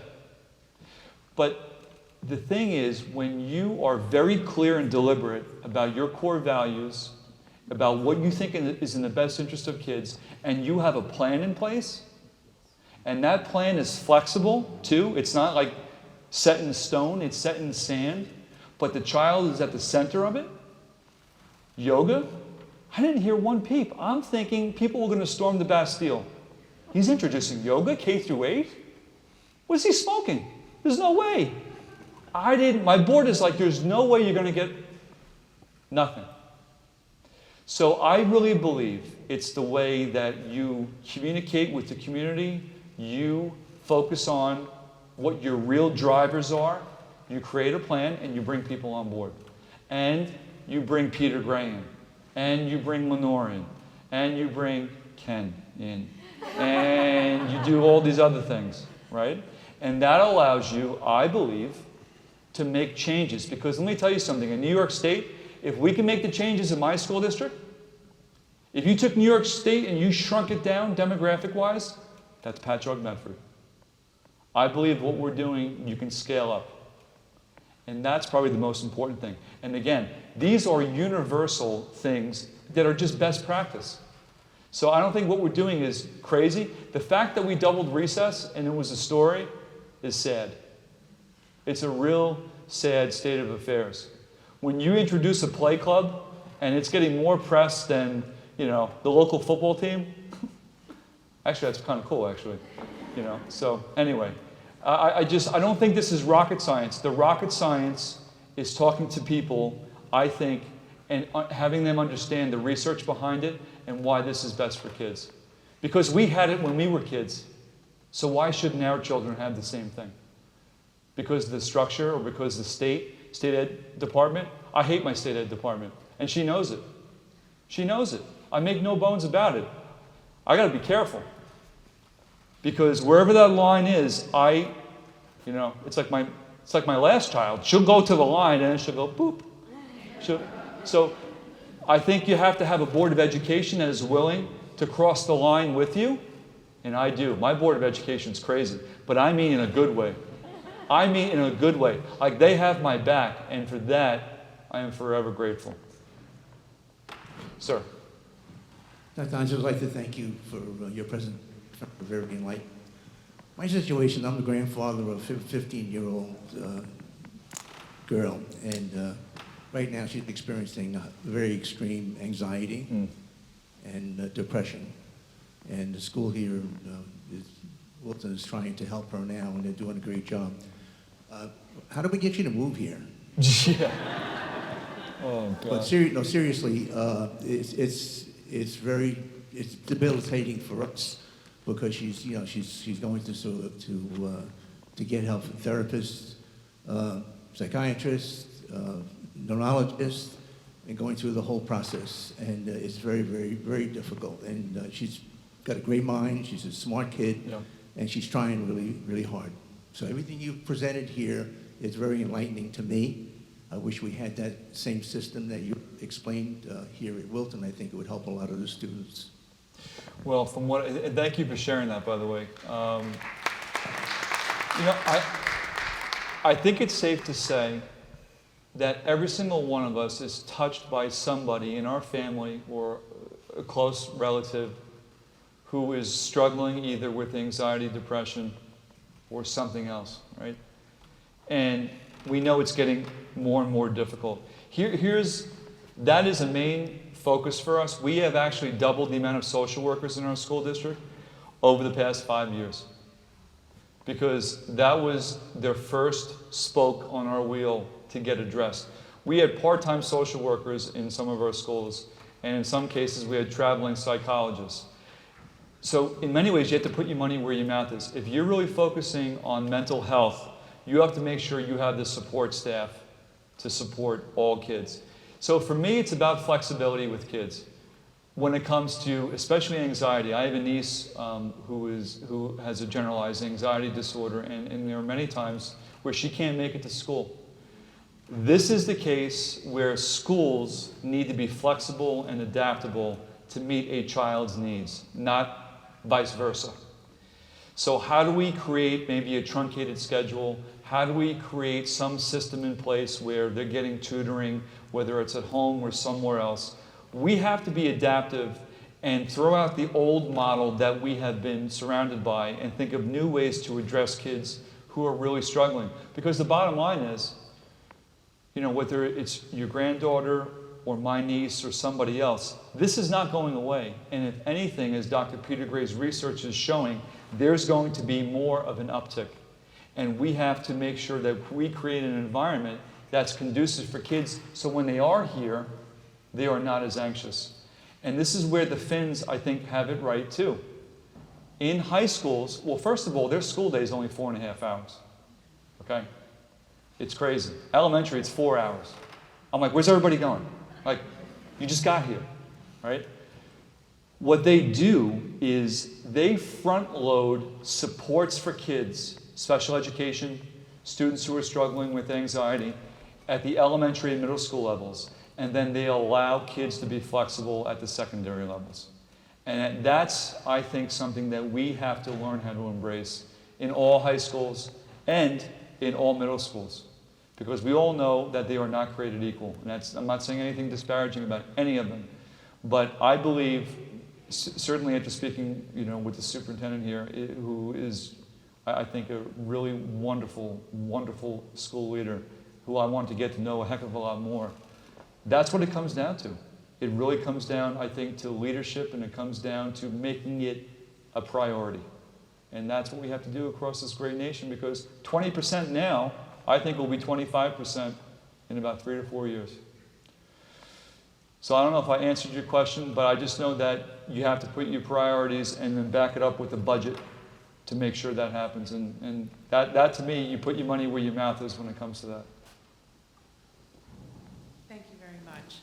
[SPEAKER 2] But the thing is, when you are very clear and deliberate about your core values, about what you think is in the best interest of kids, and you have a plan in place, and that plan is flexible, too. It's not like set in stone, it's set in sand, but the child is at the center of it. Yoga, I didn't hear one peep. I'm thinking people were going to storm the Bastille. He's introducing yoga, K through 8? What is he smoking? There's no way. My board is like, there's no way you're going to get nothing. So I really believe it's the way that you communicate with the community, you focus on what your real drivers are, You create a plan and you bring people on board. And you bring Peter Gray in. And you bring Lenore in. And you bring Ken in. And you do all these other things, right? And that allows you, I believe, to make changes. Because let me tell you something, in New York State, if we can make the changes in my school district, if you took New York State and you shrunk it down demographic-wise, that's Patchogue-Medford. I believe what we're doing, you can scale up. And that's probably the most important thing. And again, these are universal things that are just best practice. So I don't think what we're doing is crazy. The fact that we doubled recess and it was a story is sad. It's a real sad state of affairs. When you introduce a play club and it's getting more press than, you know, the local football team, actually that's kind of cool, actually. You know, so anyway, I don't think this is rocket science. The rocket science is talking to people, I think, and having them understand the research behind it and why this is best for kids. Because we had it when we were kids. So why shouldn't our children have the same thing? Because of the structure or because the state ed department? I hate my state ed department. And she knows it. She knows it. I make no bones about it. I got to be careful. Because wherever that line is, it's like my last child. She'll go to the line and then she'll go boop. So I think you have to have a board of education that is willing to cross the line with you. And I do. My board of education is crazy. But I mean in a good way. I mean in a good way. Like they have my back. And for that, I am forever grateful. Sir.
[SPEAKER 7] Dr. Hynes, I'd like to thank you for your presence. Very enlightened. My situation, I'm the grandfather of a 15-year-old girl, and right now she's experiencing very extreme anxiety and depression. And the school here, Wilton is trying to help her now, and they're doing a great job. How do we get you to move here?
[SPEAKER 2] Yeah. Oh, God.
[SPEAKER 7] But seriously, it's debilitating for us. Because she's going to get help from therapists, psychiatrists, neurologists, and going through the whole process. And it's very, very, very difficult. And she's got a great mind. She's a smart kid, yeah. And she's trying really, really hard. So everything you've presented here is very enlightening to me. I wish we had that same system that you explained here at Wilton. I think it would help a lot of the students.
[SPEAKER 2] Well, thank you for sharing that, by the way. I think it's safe to say that every single one of us is touched by somebody in our family or a close relative who is struggling either with anxiety, depression, or something else, right? And we know it's getting more and more difficult. That is a main focus for us. We have actually doubled the amount of social workers in our school district over the past 5 years because that was their first spoke on our wheel to get addressed. We had part-time social workers in some of our schools, and in some cases we had traveling psychologists. So in many ways you have to put your money where your mouth is. If you're really focusing on mental health, you have to make sure you have the support staff to support all kids. So for me, it's about flexibility with kids. When it comes to, especially anxiety, I have a niece who has a generalized anxiety disorder, and there are many times where she can't make it to school. This is the case where schools need to be flexible and adaptable to meet a child's needs, not vice versa. So how do we create maybe a truncated schedule? How do we create some system in place where they're getting tutoring, whether it's at home or somewhere else? We have to be adaptive and throw out the old model that we have been surrounded by and think of new ways to address kids who are really struggling. Because the bottom line is, whether it's your granddaughter or my niece or somebody else, this is not going away. And if anything, as Dr. Peter Gray's research is showing, there's going to be more of an uptick. And we have to make sure that we create an environment that's conducive for kids so when they are here, they are not as anxious. And this is where the Finns, I think, have it right too. In high schools, well, first of all, their school day is only 4.5 hours. Okay? It's crazy. Elementary, it's 4 hours. I'm like, where's everybody going? Like, you just got here, right? What they do is they front load supports for kids, special education, students who are struggling with anxiety at the elementary and middle school levels, and then they allow kids to be flexible at the secondary levels. And that's, I think, something that we have to learn how to embrace in all high schools and in all middle schools. Because we all know that they are not created equal. And that's, I'm not saying anything disparaging about any of them. But I believe, certainly after speaking, with the superintendent here, who is, I think, a really wonderful, wonderful school leader, who I want to get to know a heck of a lot more. That's what it comes down to. It really comes down, I think, to leadership, and it comes down to making it a priority. And that's what we have to do across this great nation, because 20% now, I think, will be 25% in about 3 to 4 years. So I don't know if I answered your question, but I just know that you have to put your priorities and then back it up with a budget to make sure that happens. And that to me, you put your money where your mouth is when it comes to that.
[SPEAKER 8] Thank you very much.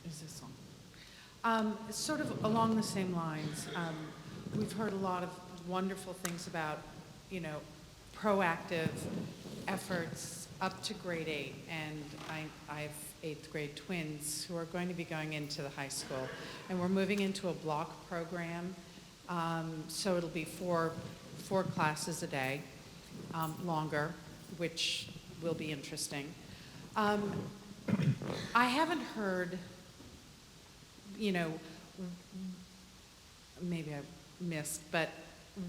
[SPEAKER 8] Is this on? Sort of along the same lines, we've heard a lot of wonderful things about, proactive efforts up to grade 8, and I have 8th grade twins who are going to be going into the high school, and we're moving into a block program, so it'll be four classes a day, longer, which will be interesting. I haven't heard, maybe I missed, but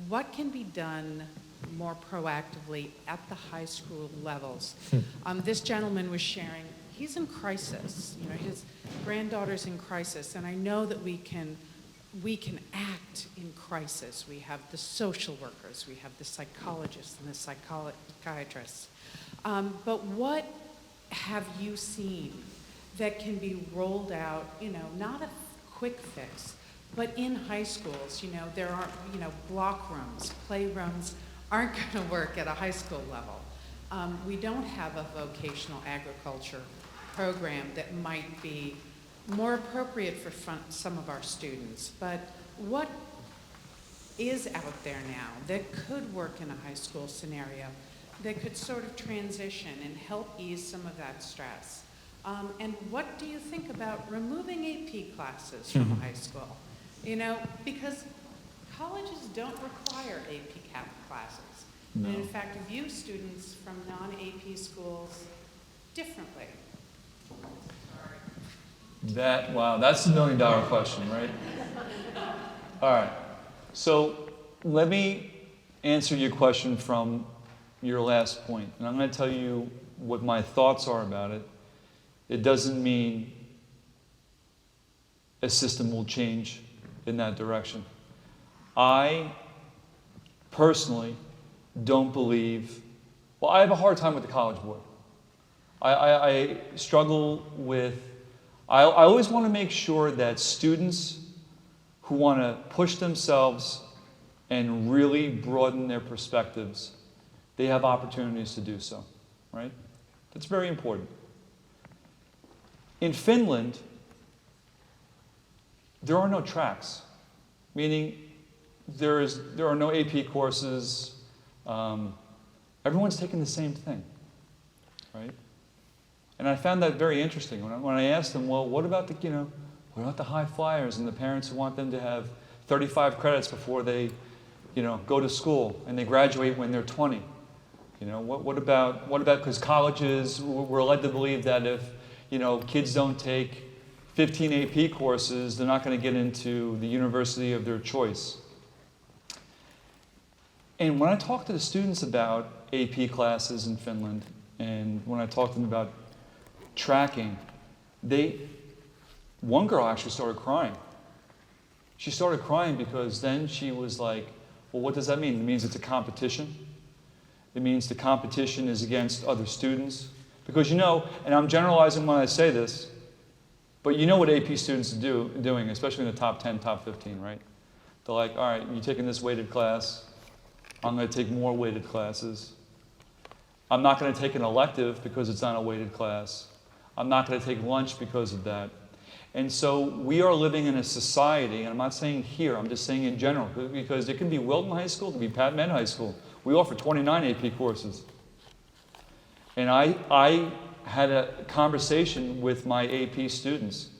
[SPEAKER 8] what can be done more proactively at the high school levels? This gentleman was sharing, he's in crisis, his granddaughter's in crisis, and I know that we can act in crisis. We have the social workers, we have the psychologists and the psychiatrists. But what have you seen that can be rolled out, not a quick fix, but in high schools? There are, block rooms, playrooms aren't going to work at a high school level. We don't have a vocational agriculture program that might be more appropriate for some of our students. But what is out there now that could work in a high school scenario that could sort of transition and help ease some of that stress? And what do you think about removing AP classes from high school? Because colleges don't require AP classes.
[SPEAKER 2] No.
[SPEAKER 8] And in fact, view students from non-AP schools differently.
[SPEAKER 2] Wow, that's the $1 million question, right? All right. So let me answer your question from your last point. And I'm going to tell you what my thoughts are about it. It doesn't mean a system will change in that direction. I personally don't believe, I have a hard time with the College Board. I struggle with, I always want to make sure that students who want to push themselves and really broaden their perspectives, they have opportunities to do so, right? That's very important. In Finland, there are no tracks, meaning there are no AP courses. Everyone's taking the same thing, right? And I found that very interesting when I asked them, well, what about the high flyers and the parents who want them to have 35 credits before they, go to school and they graduate when they're 20? What about, because colleges, we're led to believe that if, kids don't take 15 AP courses, they're not going to get into the university of their choice. And when I talk to the students about AP classes in Finland, and when I talk to them about tracking, one girl actually started crying. She started crying because then she was like, well, what does that mean? It means it's a competition. It means the competition is against other students. Because and I'm generalizing when I say this, but you know what AP students are doing, especially in the top 10, top 15, right? They're like, all right, you're taking this weighted class. I'm going to take more weighted classes. I'm not going to take an elective because it's not a weighted class. I'm not going to take lunch because of that. And so we are living in a society, and I'm not saying here, I'm just saying in general, because it can be Wilton High School, it can be Patchogue-Medford High School. We offer 29 AP courses. And I had a conversation with my AP students,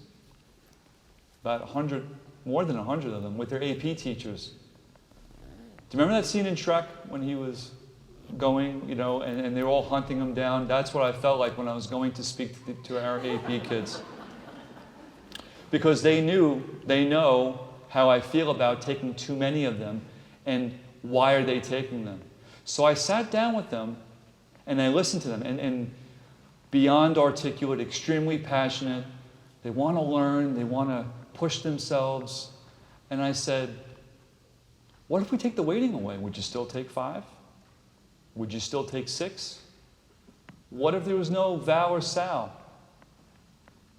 [SPEAKER 2] about 100, more than 100 of them, with their AP teachers. Do you remember that scene in Shrek when he was going, you know, and they were all hunting him down? That's what I felt like when I was going to speak to our AP kids. Because they know how I feel about taking too many of them and why are they taking them. So I sat down with them and I listened to them, and beyond articulate, extremely passionate. They want to learn, they want to push themselves. And I said, what if we take the weighting away? Would you still take 5? Would you still take 6? What if there was no Val or Sal?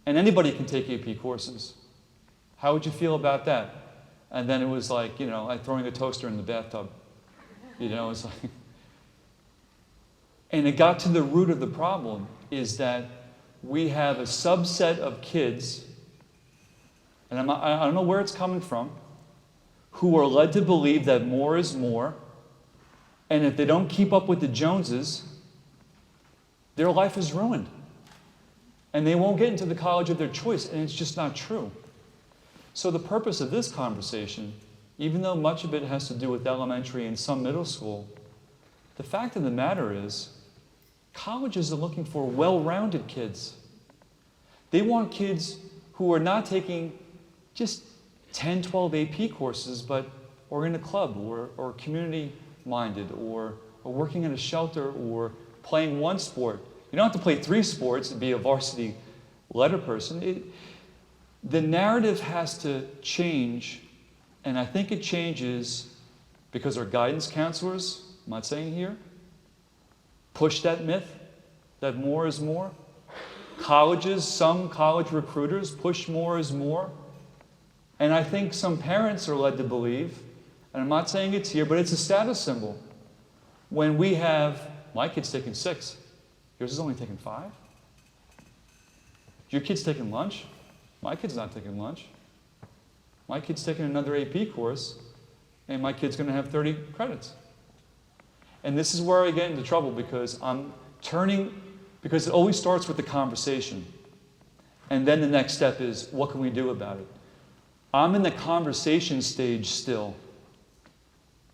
[SPEAKER 2] And anybody can take AP courses. How would you feel about that? And then it was like, you know, like throwing a toaster in the bathtub. You know, it's like... And it got to the root of the problem, is that we have a subset of kids, and I don't know where it's coming from, who are led to believe that more is more, and if they don't keep up with the Joneses, their life is ruined. And they won't get into the college of their choice, and it's just not true. So the purpose of this conversation, even though much of it has to do with elementary and some middle school, the fact of the matter is, colleges are looking for well-rounded kids. They want kids who are not taking just 10, 12 AP courses, but are in a club, or community-minded, or working in a shelter, or playing one sport. You don't have to play 3 sports and be a varsity letter person. The narrative has to change, and I think it changes because our guidance counselors, I'm not saying here, push that myth that more is more. Colleges, some college recruiters push more is more. And I think some parents are led to believe, and I'm not saying it's here, but it's a status symbol. When we have, my kid's taking 6, yours is only taking 5. Your kid's taking lunch, my kid's not taking lunch. My kid's taking another AP course, and my kid's going to have 30 credits. And this is where I get into trouble, because because it always starts with the conversation. And then the next step is, what can we do about it? I'm in the conversation stage still,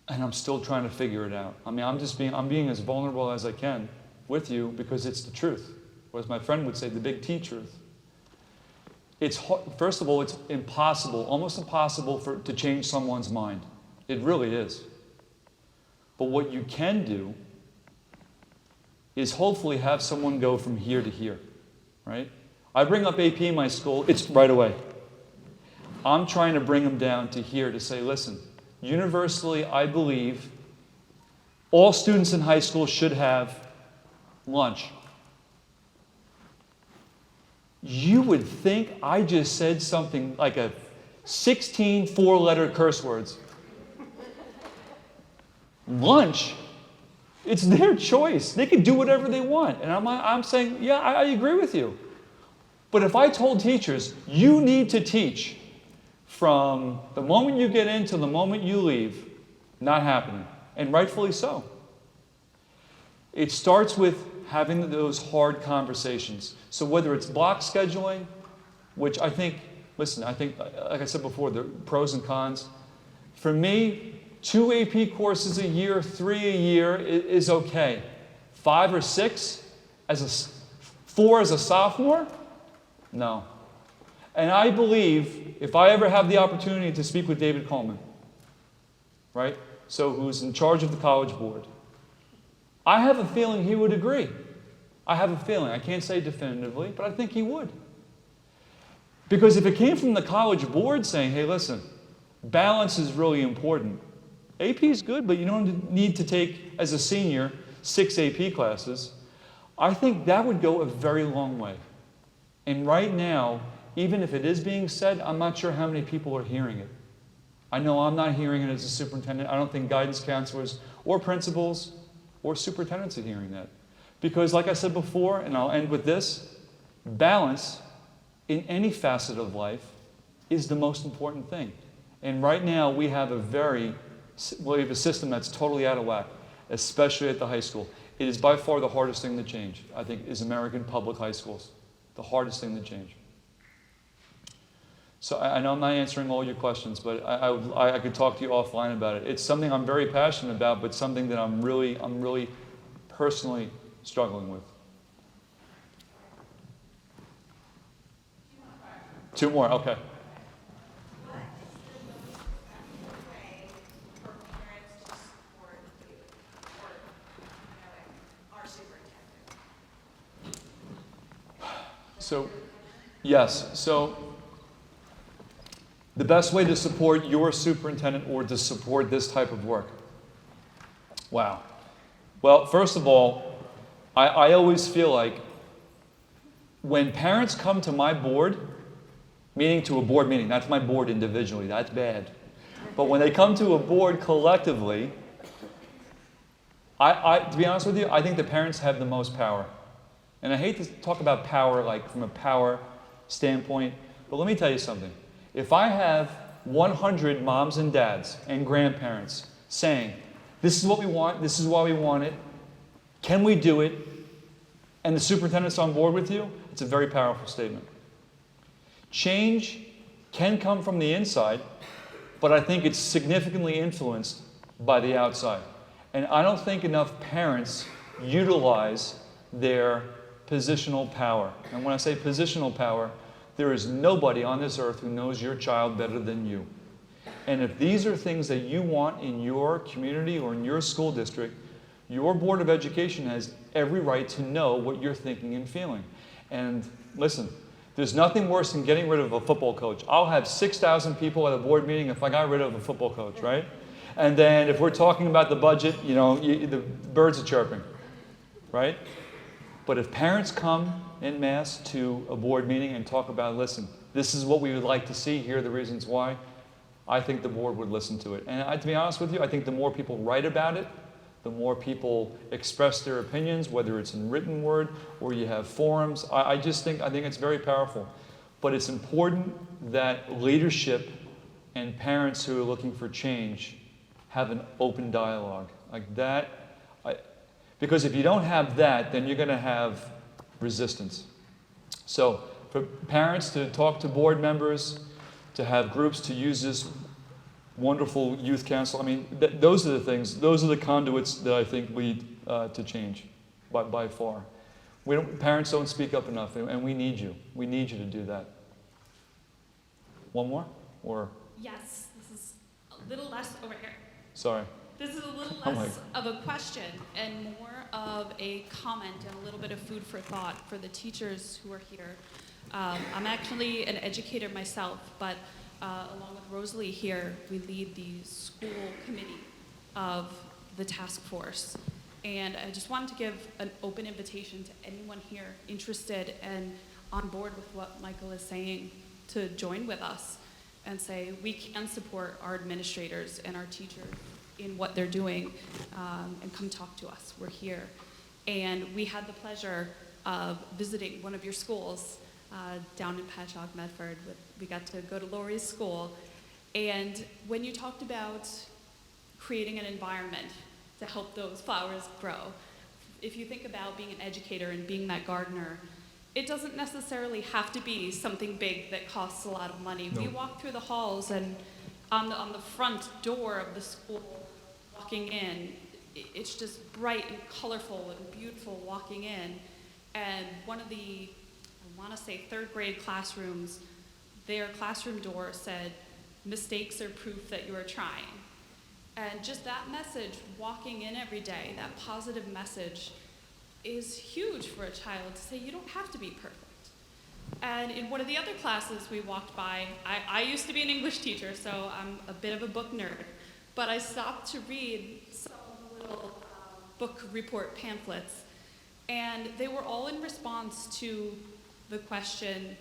[SPEAKER 2] and I'm still trying to figure it out. I mean, I'm being as vulnerable as I can with you because it's the truth. Or as my friend would say, the big T truth. First of all, it's impossible, almost impossible to change someone's mind. It really is. But what you can do is hopefully have someone go from here to here, right? I bring up AP in my school, it's right away. I'm trying to bring them down to here to say, listen, universally, I believe all students in high school should have lunch. You would think I just said something like a 16 four-letter curse words. Lunch, it's their choice. They can do whatever they want. And I'm saying, yeah, I agree with you. But if I told teachers, you need to teach from the moment you get in to the moment you leave, not happening. And rightfully so. It starts with having those hard conversations. So whether it's block scheduling, which I think, like I said before, the pros and cons. For me, 2 AP courses a year, 3 a year is okay. 5 or 6, 4 as a sophomore? No. And I believe, if I ever have the opportunity to speak with David Coleman, right? So who's in charge of the College Board, I have a feeling he would agree. I have a feeling. I can't say definitively, but I think he would. Because if it came from the College Board saying, hey, listen, balance is really important. AP is good, but you don't need to take, as a senior, 6 AP classes. I think that would go a very long way. And right now, even if it is being said, I'm not sure how many people are hearing it. I know I'm not hearing it as a superintendent. I don't think guidance counselors or principals or superintendents are hearing that. Because like I said before, and I'll end with this, balance in any facet of life is the most important thing. And right now we have a system that's totally out of whack, especially at the high school. It is by far the hardest thing to change, I think, is American public high schools. The hardest thing to change. So I know I'm not answering all your questions, but I could talk to you offline about it. It's something I'm very passionate about, but something that I'm really personally struggling with. 2 more, okay. So, yes, so the best way to support your superintendent or to support this type of work. Wow. Well, first of all, I always feel like when parents come to my board, meaning to a board meeting, that's my board individually, that's bad. But when they come to a board collectively, to be honest with you, I think the parents have the most power. And I hate to talk about power like from a power standpoint, but let me tell you something. If I have 100 moms and dads and grandparents saying, this is what we want, this is why we want it, can we do it, and the superintendent's on board with you, it's a very powerful statement. Change can come from the inside, but I think it's significantly influenced by the outside. And I don't think enough parents utilize their positional power. And when I say positional power, there is nobody on this earth who knows your child better than you. And if these are things that you want in your community or in your school district, your Board of Education has every right to know what you're thinking and feeling. And listen, there's nothing worse than getting rid of a football coach. I'll have 6,000 people at a board meeting if I got rid of a football coach, right? And then if we're talking about the budget, you know, the birds are chirping, right? But if parents come en masse to a board meeting and talk about, listen, this is what we would like to see, here are the reasons why, I think the board would listen to it. And to be honest with you, I think the more people write about it, the more people express their opinions, whether it's in written word or you have forums. I think it's very powerful. But it's important that leadership and parents who are looking for change have an open dialogue like that. Because if you don't have that, then you're going to have resistance. So for parents to talk to board members, to have groups to use this wonderful youth council, I mean, those are the things, those are the conduits that I think lead to change by far. Parents don't speak up enough, and we need you. We need you to do that. One more? Or?
[SPEAKER 9] Yes, this is a little less over here.
[SPEAKER 2] Sorry.
[SPEAKER 9] This is a little
[SPEAKER 2] Oh
[SPEAKER 9] less of a question and more of a comment and a little bit of food for thought for the teachers who are here. I'm actually an educator myself, but along with Rosalie here, we lead the school committee of the task force. And I just wanted to give an open invitation to anyone here interested and on board with what Michael is saying to join with us and say we can support our administrators and our teachers in what they're doing, and come talk to us. We're here. And we had the pleasure of visiting one of your schools down in Patchogue-Medford. We got to go to Lori's school. And when you talked about creating an environment to help those flowers grow, if you think about being an educator and being that gardener, it doesn't necessarily have to be something big that costs a lot of money. No. We walk through the halls and on the front door of the school, walking in, it's just bright and colorful and beautiful walking in. And one of the, I want to say 3rd grade classrooms, their classroom door said, mistakes are proof that you are trying. And just that message, walking in every day, that positive message is huge for a child to say, you don't have to be perfect. And in one of the other classes we walked by, I used to be an English teacher, so I'm a bit of a book nerd, but I stopped to read some little book report pamphlets, and they were all in response to the question,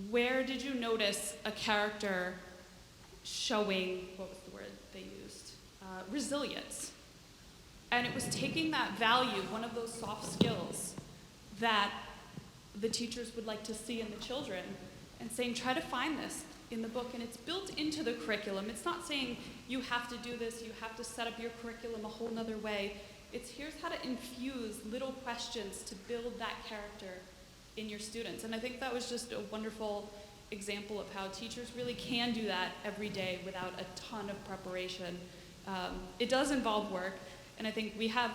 [SPEAKER 9] where did you notice a character showing, what was the word they used? Resilience. And it was taking that value, one of those soft skills that the teachers would like to see in the children, and saying, try to find this in the book. And it's built into the curriculum. It's not saying you have to do this, you have to set up your curriculum a whole nother way. It's here's how to infuse little questions to build that character in your students. And I think that was just a wonderful example of how teachers really can do that every day without a ton of preparation. It does involve work, and I think we have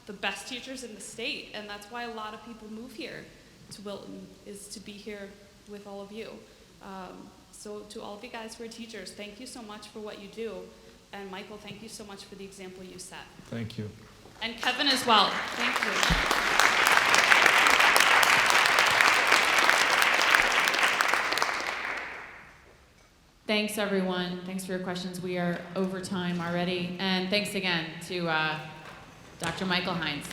[SPEAKER 9] the best teachers in the state, and that's why a lot of people move here to Wilton, is to be here with all of you. So to all of you guys who are teachers, thank you so much for what you do. And Michael, thank you so much for the example you set.
[SPEAKER 2] Thank you.
[SPEAKER 9] And Kevin as well, thank you.
[SPEAKER 1] Thanks, everyone. Thanks for your questions. We are over time already. And thanks again to Dr. Michael Hynes.